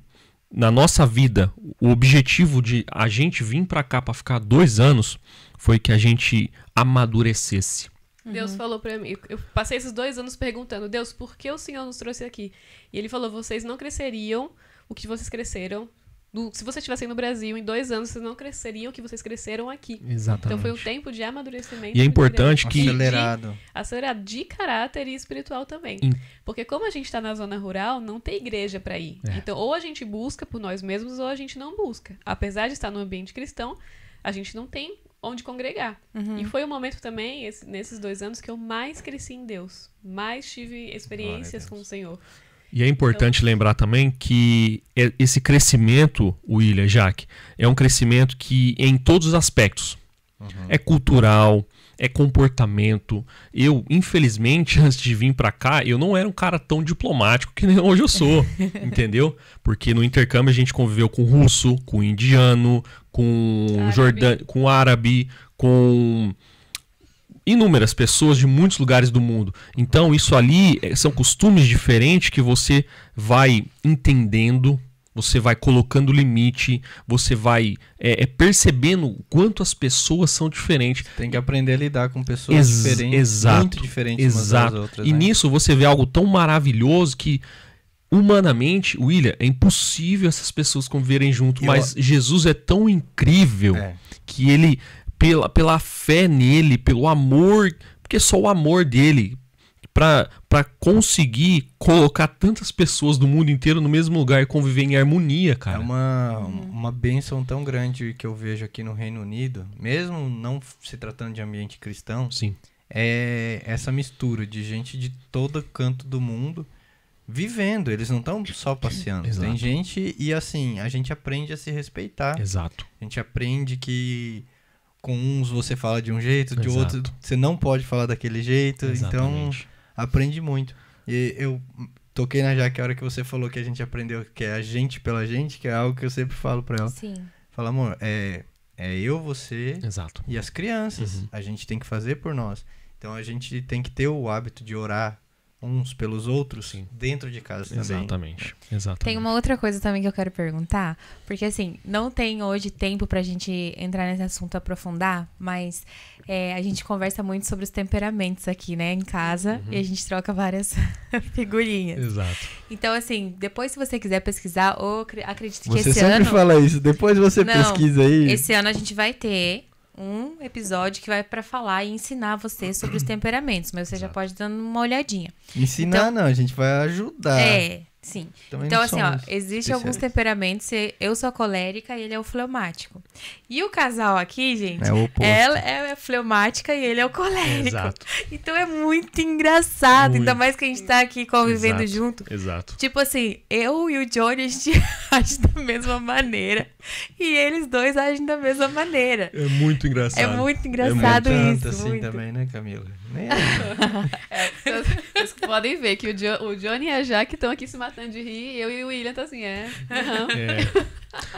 C: na nossa vida, o objetivo de a gente vir para cá para ficar 2 anos, foi que a gente amadurecesse.
D: Deus falou pra mim, eu passei esses 2 anos perguntando, Deus, por que o Senhor nos trouxe aqui? E ele falou, vocês não cresceriam o que vocês cresceram. Se vocês estivessem no Brasil, em 2 anos, vocês não cresceriam o que vocês cresceram aqui.
C: Exatamente.
D: Então foi um tempo de amadurecimento.
C: E é importante que...
B: Acelerado
D: de caráter e espiritual também. Porque como a gente está na zona rural, não tem igreja para ir. Então ou a gente busca por nós mesmos ou a gente não busca. Apesar de estar no ambiente cristão, a gente não tem onde congregar. E foi um momento também, nesses 2 anos, que eu mais cresci em Deus. Mais tive experiências com o Senhor.
C: E é importante lembrar também que esse crescimento, William, Jaque, é um crescimento que em todos os aspectos. É cultural, é comportamento. Eu, infelizmente, antes de vir pra cá, eu não era um cara tão diplomático que nem hoje eu sou, entendeu? Porque no intercâmbio a gente conviveu com russo, com indiano, com com árabe, com inúmeras pessoas de muitos lugares do mundo. Então isso ali são costumes diferentes que você vai entendendo, você vai colocando limite, você vai percebendo o quanto as pessoas são diferentes.
B: Tem que aprender a lidar com pessoas diferentes, muito diferentes umas das outras.
C: E nisso você vê algo tão maravilhoso que humanamente, William, é impossível essas pessoas conviverem junto, mas Jesus é tão incrível que ele... Pela fé nele, pelo amor, porque só o amor dele pra conseguir colocar tantas pessoas do mundo inteiro no mesmo lugar e conviver em harmonia, cara.
B: É uma bênção tão grande que eu vejo aqui no Reino Unido, mesmo não se tratando de ambiente cristão.
C: Sim.
B: É essa mistura de gente de todo canto do mundo vivendo. Eles não estão só passeando.
C: Exato.
B: Tem gente e assim, a gente aprende a se respeitar.
C: Exato.
B: A gente aprende que com uns você fala de um jeito, de
C: Exato.
B: outro você não pode falar daquele jeito.
C: Exatamente.
B: Então, aprende muito. E eu toquei na Jaque a hora que você falou que a gente aprendeu que é a gente pela gente, que é algo que eu sempre falo pra ela.
A: Sim.
B: Fala, amor, é eu, você
C: Exato.
B: e as crianças.
C: Uhum.
B: A gente tem que fazer por nós. Então, a gente tem que ter o hábito de orar uns pelos outros.
C: Sim.
B: Dentro de casa também.
C: Exatamente. Exatamente.
A: Tem uma outra coisa também que eu quero perguntar, porque assim, não tem hoje tempo pra gente entrar nesse assunto, aprofundar, mas a gente conversa muito sobre os temperamentos aqui, né, em casa, e a gente troca várias figurinhas.
C: Exato.
A: Então, assim, depois se você quiser pesquisar, ou acredito que
B: Você
A: esse
B: sempre
A: ano...
B: fala isso. Depois você
A: Não,
B: pesquisa aí.
A: Esse ano a gente vai ter um episódio que vai pra falar e ensinar você sobre os temperamentos, mas você já pode dar uma olhadinha.
B: Ensinar
A: Então-
B: não, a gente vai ajudar.
A: Sim.
B: Também
A: Então,
B: não
A: assim, ó,
B: somos
A: existem alguns
B: especialistas.
A: temperamentos. Eu sou a colérica e ele é o fleumático. E o casal aqui, gente,
B: É o oposto.
A: ela é a fleumática e ele é o colérico.
C: Exato.
A: Então é muito engraçado,
C: Muito.
A: ainda mais que a gente tá aqui convivendo
C: Exato.
A: junto.
C: Exato.
A: Tipo assim, eu e o Johnny, a gente age da mesma maneira. E eles dois agem da mesma maneira.
C: É muito engraçado.
A: É muito
B: Não
A: engraçado
B: tanto
A: isso.
B: assim
A: muito.
B: também, né, Camila? Nem
D: Vocês podem ver que o Johnny e a Jaque estão aqui se matando de rir, e eu e o William tá assim, aham.
C: É.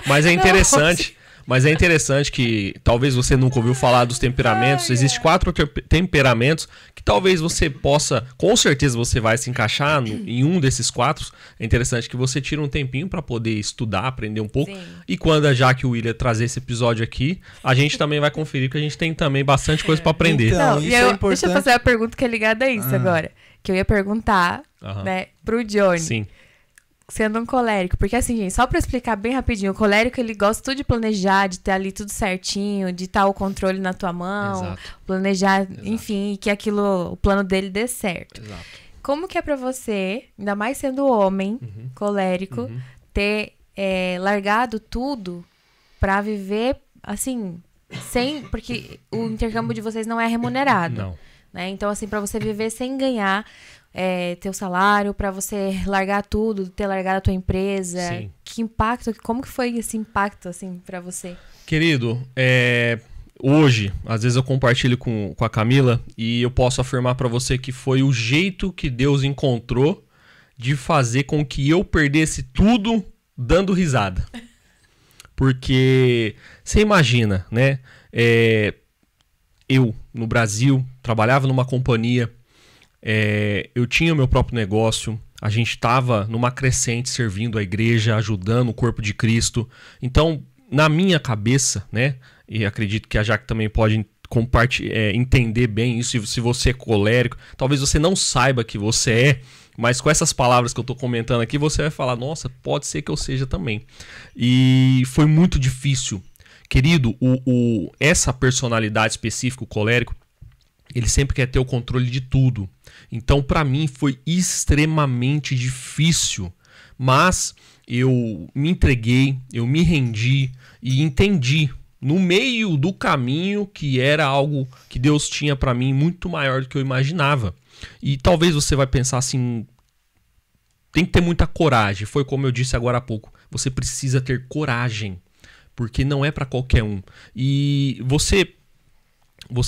C: Mas é interessante. Mas é interessante que talvez você nunca ouviu falar dos temperamentos. Existem 4 temperamentos que talvez você possa, com certeza você vai se encaixar em um desses 4. É interessante que você tire um tempinho para poder estudar, aprender um pouco.
A: Sim.
C: E quando a Jaque e o William trazer esse episódio aqui, a gente também vai conferir que a gente tem também bastante coisa para aprender.
B: Então,
A: Não,
B: isso
A: e
B: é
A: deixa eu
B: importante.
A: fazer a pergunta que é ligada a isso agora. Que eu ia perguntar,
C: Aham.
A: né, pro Johnny.
C: Sim.
A: Sendo um colérico. Porque assim, gente, só pra explicar bem rapidinho, o colérico, ele gosta tudo de planejar, de ter ali tudo certinho, de estar o controle na tua mão,
C: Exato.
A: planejar, enfim, que o plano dele dê certo.
C: Exato.
A: Como que é pra você, ainda mais sendo homem, colérico, ter largado tudo pra viver, assim, sem... Porque o intercâmbio de vocês não é remunerado.
C: Não.
A: Né? Então, assim, pra você viver sem ganhar teu salário, pra você largar tudo, ter largado a tua empresa.
C: Sim.
A: Que impacto, como que foi esse impacto, assim, pra você?
C: Querido, hoje, às vezes eu compartilho com a Camila e eu posso afirmar pra você que foi o jeito que Deus encontrou de fazer com que eu perdesse tudo dando risada. Porque você imagina, né? Eu, no Brasil, trabalhava numa companhia, eu tinha o meu próprio negócio, a gente estava numa crescente servindo a igreja, ajudando o corpo de Cristo. Então, na minha cabeça, né? E acredito que a Jaque também pode entender bem isso, se você é colérico. Talvez você não saiba que você é, mas com essas palavras que eu tô comentando aqui, você vai falar, nossa, pode ser que eu seja também. E foi muito difícil. Querido, essa personalidade específica, o colérico, ele sempre quer ter o controle de tudo. Então, pra mim, foi extremamente difícil. Mas eu me entreguei, eu me rendi e entendi no meio do caminho que era algo que Deus tinha pra mim muito maior do que eu imaginava. E talvez você vai pensar assim, tem que ter muita coragem. Foi como eu disse agora há pouco, você precisa ter coragem, porque não é pra qualquer um. E você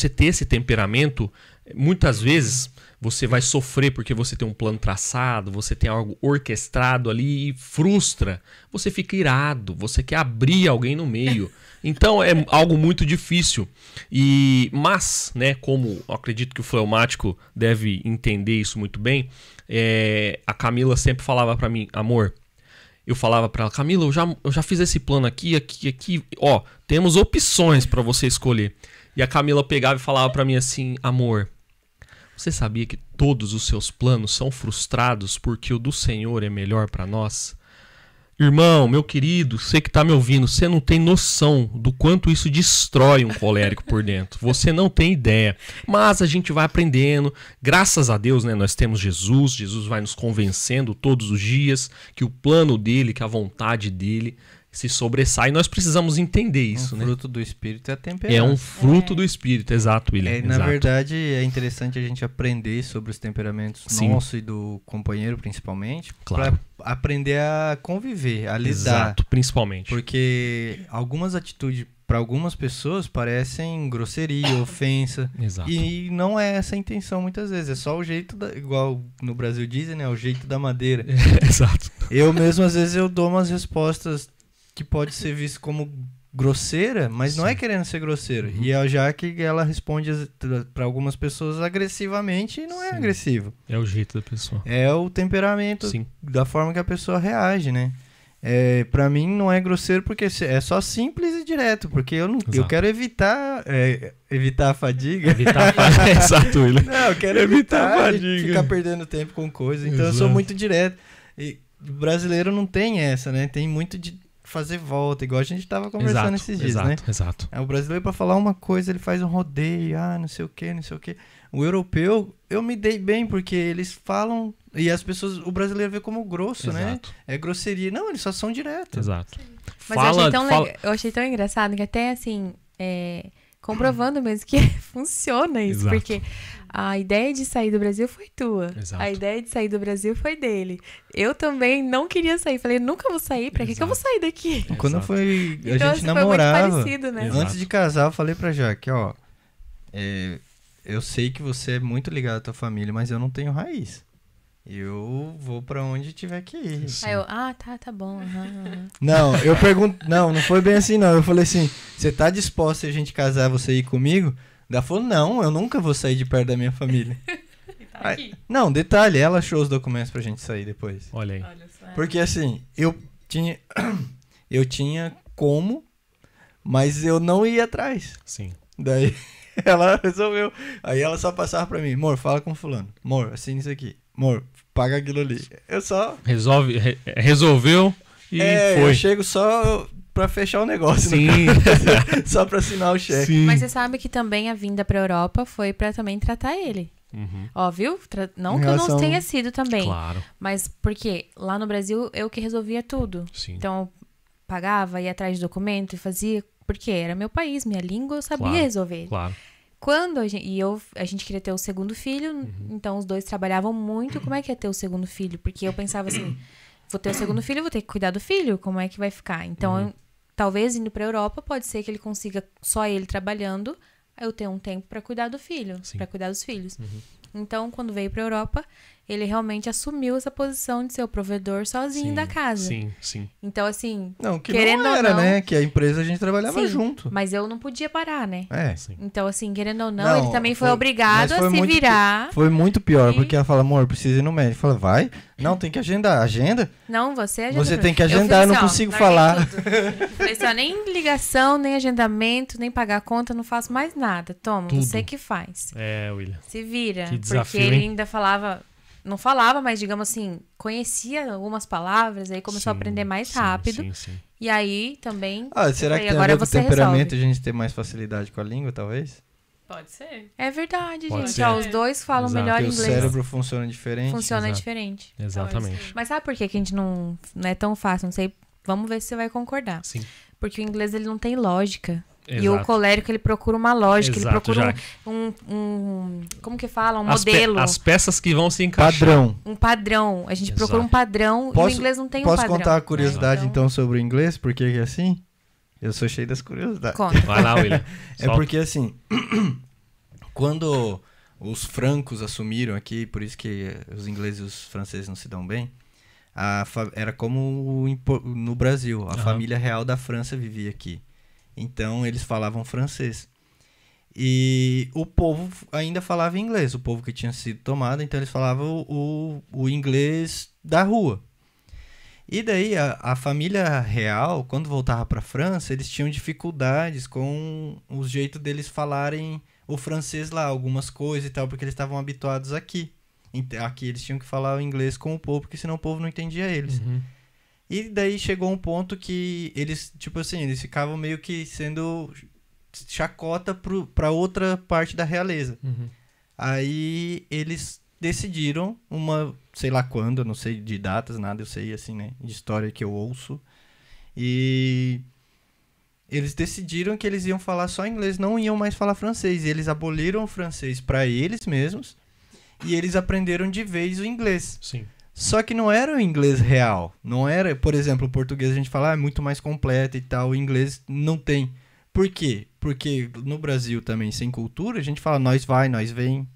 C: ter esse temperamento, muitas vezes você vai sofrer porque você tem um plano traçado, você tem algo orquestrado ali e frustra. Você fica irado, você quer abrir alguém no meio. Então é algo muito difícil. Mas, né, como eu acredito que o fleumático deve entender isso muito bem, a Camila sempre falava pra mim, amor, eu falava pra ela, Camila, eu já fiz esse plano aqui, ó, temos opções pra você escolher. E a Camila pegava e falava pra mim assim, amor, você sabia que todos os seus planos são frustrados porque o do Senhor é melhor pra nós? Irmão, meu querido, você que tá me ouvindo, você não tem noção do quanto isso destrói um colérico por dentro. Você não tem ideia. Mas a gente vai aprendendo. Graças a Deus, né, nós temos Jesus. Jesus vai nos convencendo todos os dias que o plano dele, que a vontade dele se sobressai. Nós precisamos entender isso, né?
B: O fruto do Espírito é a temperança.
C: É um fruto do Espírito, exato, William.
B: Na verdade, é interessante a gente aprender sobre os temperamentos nosso e do companheiro, principalmente, para aprender a conviver, a lidar.
C: Exato, principalmente.
B: Porque algumas atitudes, para algumas pessoas, parecem grosseria, ofensa.
C: Exato.
B: E não é essa a intenção, muitas vezes. É só o jeito, igual no Brasil dizem, né? O jeito da madeira.
C: Exato.
B: Eu mesmo, às vezes, eu dou umas respostas que pode ser visto como grosseira, mas não é querendo ser grosseiro. E a Jaque, ela responde para algumas pessoas agressivamente e não é agressivo.
C: É o jeito da pessoa.
B: É o temperamento, da forma que a pessoa reage, né? Para mim não é grosseiro porque é só simples e direto, porque eu quero evitar a fadiga.
C: Evitar a fadiga, exato, William.
B: Não, eu quero evitar a fadiga. Ficar perdendo tempo com coisa. Então eu sou muito direto. E o brasileiro não tem essa, né? Tem muito de fazer volta, igual a gente tava conversando esses dias, né?
C: Exato.
B: O brasileiro, para falar uma coisa, ele faz um rodeio, não sei o que, não sei o que. O europeu, eu me dei bem, porque eles falam, e as pessoas, o brasileiro vê como grosso, né? É grosseria. Não, eles só são diretos.
C: Exato.
A: Mas eu achei tão engraçado que até assim, comprovando mesmo que funciona isso, porque a ideia de sair do Brasil foi tua.
C: Exato.
A: A ideia de sair do Brasil foi dele. Eu também não queria sair. Falei, nunca vou sair. Pra que eu vou sair daqui?
B: Quando a
A: então,
B: gente namorava,
A: foi muito parecido, né?
B: Antes de casar, eu falei pra Jaque, eu sei que você é muito ligado à tua família, mas eu não tenho raiz. Eu vou pra onde tiver que ir.
A: Aí eu, tá bom.
B: Não, eu pergunto, não foi bem assim não. Eu falei assim, você tá disposta a gente casar, você ir comigo? Ela falou, não, eu nunca vou sair de perto da minha família.
D: Aqui.
B: Não, detalhe, ela achou os documentos pra gente sair depois.
C: Olha aí.
B: Porque assim, eu tinha como, mas eu não ia atrás.
C: Sim.
B: Daí ela resolveu. Aí ela só passava pra mim, amor, fala com fulano. Amor, assina isso aqui. Amor, paga aquilo ali. Eu só...
C: Resolveu e foi.
B: Eu chego só pra fechar o negócio.
C: Sim.
B: Só pra assinar o cheque.
C: Sim.
A: Mas você sabe que também a vinda pra Europa foi pra também tratar ele. Ó, viu? Não que eu não tenha sido também.
C: Claro.
A: Mas porque lá no Brasil eu que resolvia tudo.
C: Sim.
A: Então eu pagava, ia atrás de documento e fazia. Porque era meu país, minha língua, eu sabia resolver.
C: Claro.
A: Quando a gente queria ter o segundo filho, então os dois trabalhavam muito. Como é que ia ter o segundo filho? Porque eu pensava assim, vou ter o segundo filho, vou ter que cuidar do filho, como é que vai ficar? Então, talvez indo pra Europa, pode ser que ele consiga, só ele trabalhando, eu ter um tempo pra cuidar do filho, pra cuidar dos filhos. Então, quando veio pra Europa, ele realmente assumiu essa posição de ser o provedor sozinho da casa.
C: Sim.
A: Então, assim,
B: não, que
A: querendo
B: não era,
A: ou não,
B: né? Que a empresa a gente trabalhava junto.
A: Mas eu não podia parar, né?
C: Sim.
A: Então, assim, querendo ou não, ele também foi obrigado a se
B: muito
A: virar.
B: Foi muito pior, porque ela fala, amor, preciso ir no médico. Fala, vai? Não, tem que agendar. Agenda?
A: Não, você agenda.
B: Você tem que agendar, eu não consigo falar.
A: Falei assim, nem ligação, nem agendamento, nem pagar conta, não faço mais nada. Toma, você que faz.
C: William.
A: Se vira.
C: Que desafio,
A: porque ele
C: hein?
A: ainda falava... Não falava, mas digamos assim, conhecia algumas palavras, aí começou a aprender mais rápido.
C: Sim.
A: E aí também...
B: será que tem a ver com o temperamento a gente ter mais facilidade com a língua, talvez?
D: Pode ser.
A: É verdade,
C: Pode
A: gente.
C: ser.
A: Ó, os dois falam melhor
B: Porque
A: inglês.
B: o cérebro funciona diferente.
A: Funciona diferente.
C: Exatamente.
A: Mas sabe por que que a gente não é tão fácil? Não sei. Vamos ver se você vai concordar.
C: Sim.
A: Porque o inglês ele não tem lógica.
C: Exato.
A: E o colérico ele procura uma lógica,
C: Exato,
A: ele procura
C: já.
A: como que fala? Um modelo.
C: As peças que vão se encaixar.
B: Padrão.
A: Um padrão. A gente procura um padrão e o inglês não tem um padrão.
B: Posso contar a curiosidade
A: né?
B: então sobre o inglês? Por que é assim? Eu sou cheio das curiosidades.
A: Conta.
C: Vai lá, William.
B: É porque assim, quando os francos assumiram aqui, por isso que os ingleses e os franceses não se dão bem, era como no Brasil, a família real da França vivia aqui. Então eles falavam francês. E o povo ainda falava inglês, o povo que tinha sido tomado, então eles falavam o inglês da rua. E daí a família real, quando voltava para a França, eles tinham dificuldades com o jeito deles falarem o francês lá, algumas coisas e tal, porque eles estavam habituados aqui. Aqui eles tinham que falar o inglês com o povo, porque senão o povo não entendia eles. E daí chegou um ponto que eles, tipo assim, eles ficavam meio que sendo chacota pra outra parte da realeza. Aí eles decidiram sei lá quando, eu não sei de datas, nada, eu sei assim, né, de história que eu ouço. E eles decidiram que eles iam falar só inglês, não iam mais falar francês. E eles aboliram o francês para eles mesmos e eles aprenderam de vez o inglês.
C: Sim.
B: Só que não era o inglês real. Não era, por exemplo, o português a gente fala é muito mais completo e tal, o inglês não tem. Por quê? Porque no Brasil também, sem cultura, a gente fala nós vai, nós vem.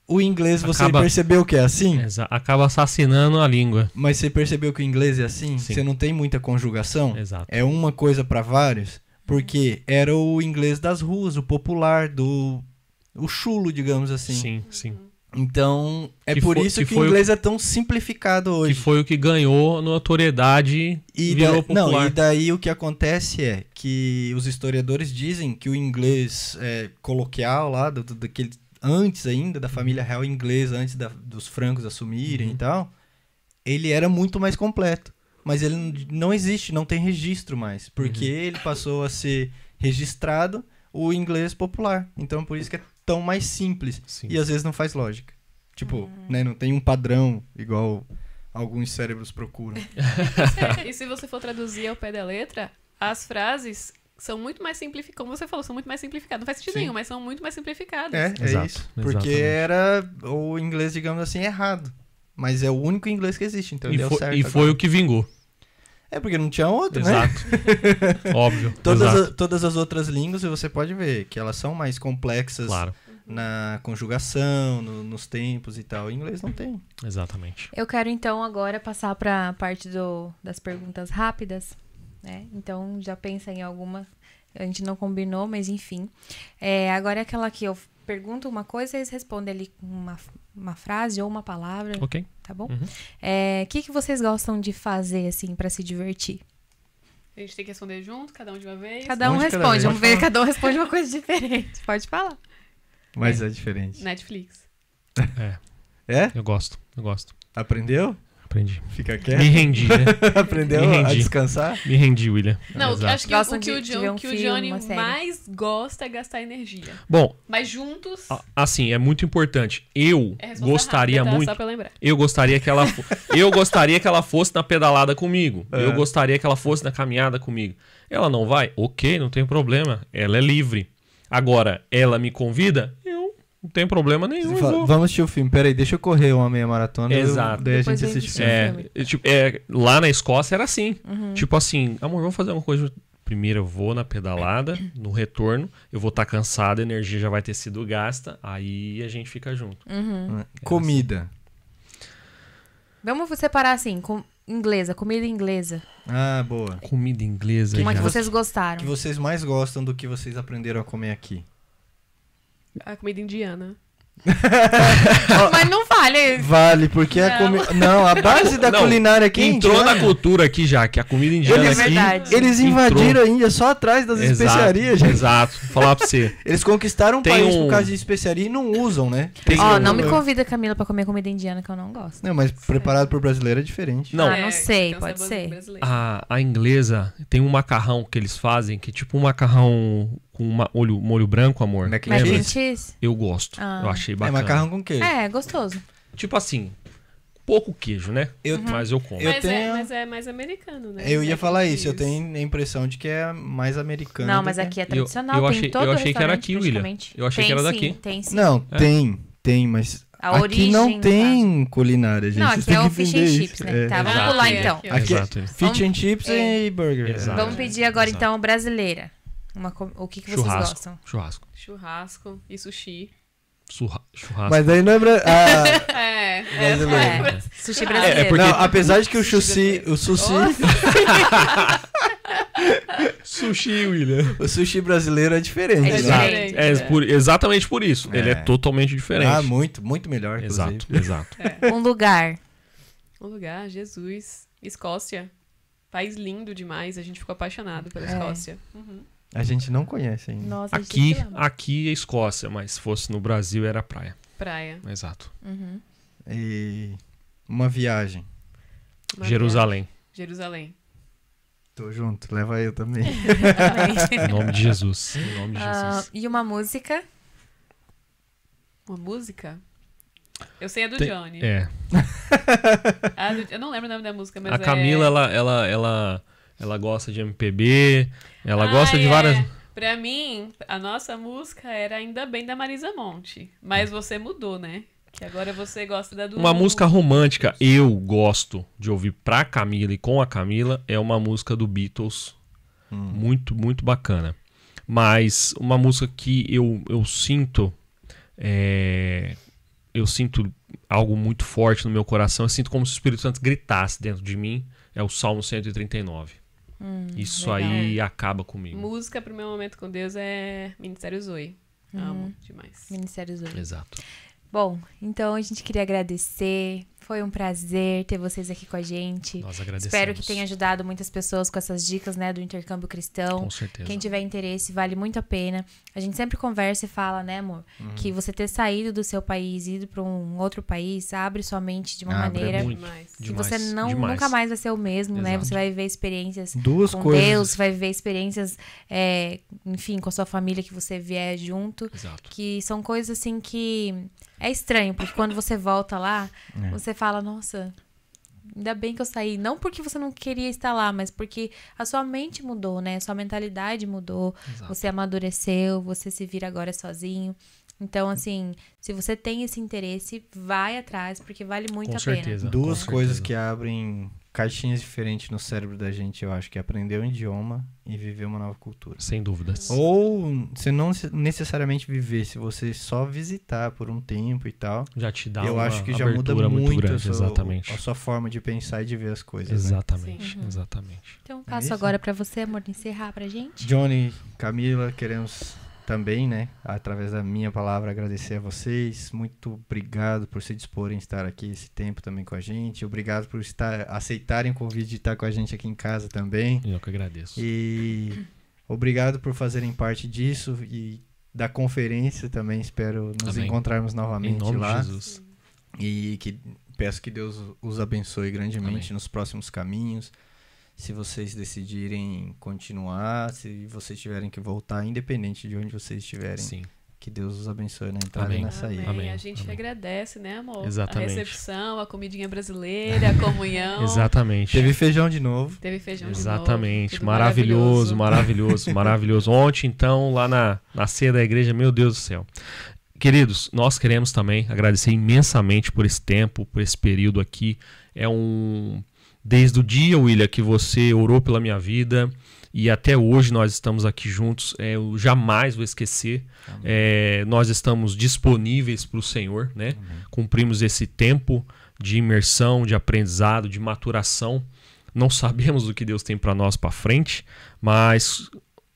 B: O inglês, você percebeu que é assim?
C: Acaba assassinando a língua.
B: Mas você percebeu que o inglês é assim?
C: Sim.
B: Você não tem muita conjugação?
C: Exato.
B: É uma coisa para vários? Porque era o inglês das ruas, o popular, o chulo, digamos assim.
C: Sim, sim.
B: Então, por isso que o inglês é tão simplificado hoje.
C: Que foi o que ganhou notoriedade e virou popular.
B: Não, e daí o que acontece é que os historiadores dizem que o inglês coloquial lá, daquele, antes ainda, da família real inglesa, antes dos francos assumirem e tal, ele era muito mais completo. Mas ele não existe, não tem registro mais. Porque ele passou a ser registrado o inglês popular. Então, por isso que é tão mais simples.
C: Sim.
B: E às vezes não faz lógica. Tipo, né, não tem um padrão igual alguns cérebros procuram.
D: E se você for traduzir ao pé da letra, as frases são muito mais simplificadas. Como você falou, são muito mais simplificadas. Não faz sentido nenhum, mas são muito mais simplificadas.
B: É
C: Exato,
B: isso. Porque
C: exatamente.
B: era o inglês, digamos assim, errado. Mas é o único inglês que existe, então deu certo.
C: E foi o que vingou.
B: É porque não tinha outro,
C: Exato.
B: né?
C: Óbvio.
B: Todas as outras línguas você pode ver que elas são mais complexas na conjugação, nos tempos e tal. O inglês não tem.
C: Exatamente.
A: Eu quero então agora passar para a parte das perguntas rápidas, né? Então já pensa em alguma. A gente não combinou, mas enfim. Agora é aquela que eu pergunto uma coisa e eles respondem ali com uma frase ou uma palavra.
C: Ok.
A: Tá bom? O que vocês gostam de fazer, assim, pra se divertir?
D: A gente tem que responder junto, cada um de uma vez.
A: Cada um responde. Vamos ver, cada um responde uma coisa diferente. Pode falar.
B: Mas é diferente.
D: Netflix.
B: É?
C: Eu gosto.
B: Aprendeu?
C: Aprendi.
B: Fica quieto.
C: Me rendi, né?
B: Aprendeu
C: Me
B: a
C: rendi.
B: descansar?
C: Me rendi, William.
D: Não,
C: Exato.
D: acho que
A: Gostam
D: o que
A: de ver um
D: o
A: filme,
D: Johnny
A: uma série.
D: mais gosta é gastar energia.
C: Bom,
D: Mas juntos...
C: assim, é muito importante. Eu
D: É resposta
C: gostaria
D: rápida, tá?
C: muito...
D: Só pra lembrar.
C: Eu gostaria que ela fosse na pedalada comigo. Eu gostaria que ela fosse na caminhada comigo. Ela não vai? Ok, não tem problema. Ela é livre. Agora, ela me convida? Eu não tenho problema nenhum.
B: Vamos assistir o filme. Peraí, deixa eu correr uma meia maratona.
C: Exato.
B: Daí a
A: Depois
B: gente
A: a
B: assiste
A: gente
B: o filme.
C: Lá na Escócia era assim. Tipo assim, amor, vamos fazer uma coisa. Primeiro eu vou na pedalada, no retorno, eu vou estar cansado, a energia já vai ter sido gasta, aí a gente fica junto.
B: Comida.
A: Vamos separar assim, comida inglesa.
B: Ah, boa.
C: Comida inglesa.
A: Uma que
C: já.
A: vocês gostaram.
B: Que vocês mais gostam do que vocês aprenderam a comer aqui?
D: A comida indiana.
A: Mas não fale.
B: Vale, porque Não, a base da culinária aqui
C: entrou na cultura aqui já, que a comida indiana
A: É
C: aqui...
A: verdade.
B: Eles invadiram a Índia só atrás das especiarias, gente.
C: Exato. Vou falar pra você.
B: Eles conquistaram o
C: Tem
B: país por causa de especiaria e não usam, né?
A: Não me convida, Camila, pra comer comida indiana que eu não gosto.
B: Não, mas preparado por brasileiro é diferente.
C: Não.
A: Não sei,
D: tem um
A: pode
D: sabor
A: ser.
D: brasileiro.
C: A inglesa tem um macarrão que eles fazem, que é tipo um macarrão com molho branco, amor.
B: Mac and
A: Mac
C: Lembra?
A: and cheese?
C: Eu gosto. Eu achei bacana.
B: É macarrão com queijo.
A: É, gostoso.
C: Tipo assim, pouco queijo, né? Mas eu como.
D: Mas é mais americano, né?
B: Eu ia
D: Mac and
B: falar isso, eu
D: cheese.
B: tenho a impressão de que é mais americano.
A: Não,
B: do
A: mas
B: que-
A: aqui é tradicional.
C: eu
A: tem
C: achei-
A: todo
C: eu achei que era
A: restaurante,
C: aqui, William.
A: praticamente.
C: Eu achei que era daqui.
A: Tem sim.
B: Não, tem, mas
A: A
B: aqui
A: origem,
B: não
A: no
B: tem culinária, gente.
A: Não,
B: Vocês
A: aqui é
B: têm
A: o
B: que
A: fish
B: entender
A: and
B: isso.
A: chips, né? Tá, vamos
C: Exato.
A: pular
D: É,
A: então.
D: aqui, ó.
B: Aqui
C: Exato.
B: é fish and chips e burger.
C: Exato.
A: Vamos pedir agora
C: Exato.
A: então brasileira. O que vocês gostam?
C: Churrasco.
D: Churrasco e sushi.
C: Churrasco.
B: Mas daí não é...
A: É, sushi brasileiro.
C: porque-
B: Não, apesar de que o sushi...
C: Sushi, William.
B: O sushi brasileiro é diferente,
A: É
B: né?
A: diferente.
C: Exatamente por isso.
B: É.
C: Ele é totalmente diferente.
B: Ah, muito melhor, inclusive.
C: Exato.
A: Um lugar.
D: Um lugar, Jesus. Escócia. País lindo demais. A gente ficou apaixonado pela
A: É.
D: Escócia. Uhum.
B: A gente não conhece ainda.
A: Nossa,
C: Aqui é Escócia, mas se fosse no Brasil era praia.
D: Praia.
C: Exato.
A: Uhum.
B: E uma viagem.
D: Uma
C: Jerusalém.
D: Jerusalém.
B: Tô junto, leva eu também.
C: Em nome de Jesus. Em nome de Jesus.
A: E uma música?
D: Uma música? Eu sei a do
C: Tem-
D: Johnny. Eu não lembro o nome da música, mas
C: A Camila, ela gosta de MPB, ela gosta de várias...
D: Pra mim, a nossa música era Ainda Bem da Marisa Monte. Mas você mudou, né? Que agora você gosta da do...
C: Uma música romântica, eu gosto de ouvir pra Camila e com a Camila, é uma música do Beatles, muito, muito bacana. Mas uma música que eu sinto, eu sinto algo muito forte no meu coração, eu sinto como se o Espírito Santo gritasse dentro de mim, é o Salmo 139. Isso
A: legal.
C: aí acaba comigo.
D: Música pro meu momento com Deus é Ministério Zoe. Amo demais.
A: Ministério Zoe.
C: Exato.
A: Bom, então a gente queria agradecer. Foi um prazer ter vocês aqui com a gente.
C: Nós agradecemos.
A: Espero que tenha ajudado muitas pessoas com essas dicas, né, do intercâmbio cristão.
C: Com certeza.
A: Quem tiver interesse, vale muito a pena. A gente sempre conversa e fala, né, amor? Que você ter saído do seu país, ido para um outro país, abre sua mente de uma maneira
C: muito.
D: Demais.
A: que você
C: Demais.
A: nunca mais vai ser o mesmo, né?
C: Exato.
A: Você vai viver experiências
B: Duas
A: com
B: coisas.
A: Deus, vai viver experiências, enfim, com a sua família que você vier junto.
C: Exato.
A: Que são coisas assim que é estranho, porque quando você volta lá, você fala, nossa, ainda bem que eu saí. Não porque você não queria estar lá, mas porque a sua mente mudou, né? A sua mentalidade mudou,
C: Exato.
A: você amadureceu, você se vira agora sozinho. Então, assim, se você tem esse interesse, vai atrás, porque vale muito
C: Com
A: a
C: certeza.
A: pena.
B: Duas
C: com
B: coisas
C: certeza.
B: que abrem caixinhas diferentes no cérebro da gente, eu acho, que é aprender um idioma e viver uma nova cultura.
C: Sem dúvidas.
B: Ou você não necessariamente viver, se você só visitar por um tempo e tal,
C: Já te dá
B: eu
C: uma
B: acho que já muda
C: abertura
B: muito
C: grande,
B: a sua forma de pensar e de ver as coisas. Né?
C: Exatamente, exatamente.
A: Então, passo
B: isso?
A: agora pra você, amor, encerrar pra gente.
B: Johnny, Camila, queremos também, né, através da minha palavra, agradecer a vocês. Muito obrigado por se disporem a estar aqui esse tempo também com a gente. Obrigado por aceitarem o convite de estar com a gente aqui em casa também.
C: Eu que agradeço.
B: E obrigado por fazerem parte disso e da conferência também. Espero nos
C: Amém.
B: encontrarmos
C: Em
B: novamente
C: nome
B: lá.
C: de Jesus.
B: E que peço que Deus os abençoe grandemente
C: Amém.
B: nos próximos caminhos. Se vocês decidirem continuar, se vocês tiverem que voltar, independente de onde vocês estiverem,
C: Sim.
B: que Deus os abençoe na entrada
C: Amém.
B: e na saída.
C: Amém.
D: A gente
C: Amém.
D: agradece, né, amor?
C: Exatamente.
D: A recepção, a comidinha brasileira, a comunhão.
C: Exatamente.
B: Teve feijão de novo.
D: Teve feijão de novo.
C: Exatamente.
D: Tudo
C: Maravilhoso, maravilhoso, maravilhoso. Ontem, então, lá na ceia da igreja, meu Deus do céu. Queridos, nós queremos também agradecer imensamente por esse tempo, por esse período aqui. Desde o dia, William, que você orou pela minha vida e até hoje nós estamos aqui juntos, eu jamais vou esquecer. Nós estamos disponíveis para o Senhor, né? Cumprimos esse tempo de imersão, de aprendizado, de maturação. Não sabemos o que Deus tem para nós para frente, mas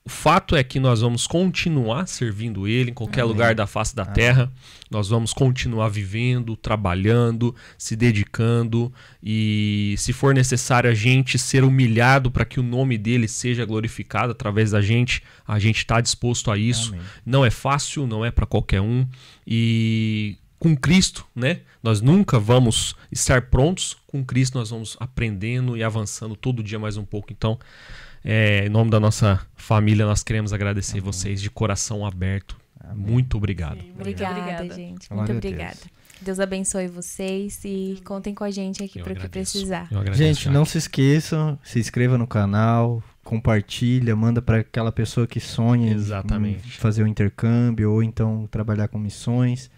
C: o fato é que nós vamos continuar servindo Ele em qualquer lugar da face da terra. Nós vamos continuar vivendo, trabalhando, se dedicando e, se for necessário, a gente ser humilhado para que o nome dele seja glorificado através da gente, a gente está disposto a isso.
B: Amém.
C: Não é fácil, não é para qualquer um. E com Cristo, né? Nós nunca vamos estar prontos. Com Cristo nós vamos aprendendo e avançando todo dia mais um pouco. Então, em nome da nossa família, nós queremos agradecer vocês de coração aberto. Muito obrigado.
D: Sim, muito
A: Obrigada, gente.
B: Glória
A: Muito
B: a
A: obrigada. Deus abençoe vocês e contem com a gente aqui
C: Eu
A: para o que
C: agradeço.
A: precisar.
C: Eu agradeço,
B: Gente,
C: Jaque.
B: não se esqueçam, se inscreva no canal, compartilha, manda para aquela pessoa que sonha
C: Exatamente.
B: em fazer o intercâmbio ou então trabalhar com missões.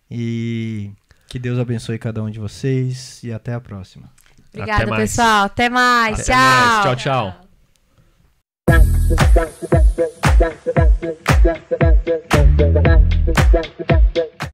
B: E que Deus abençoe cada um de vocês e até a próxima.
A: Obrigada,
C: mais.
A: pessoal. Até mais.
C: Até
A: Tchau.
C: mais. Tchau, tchau.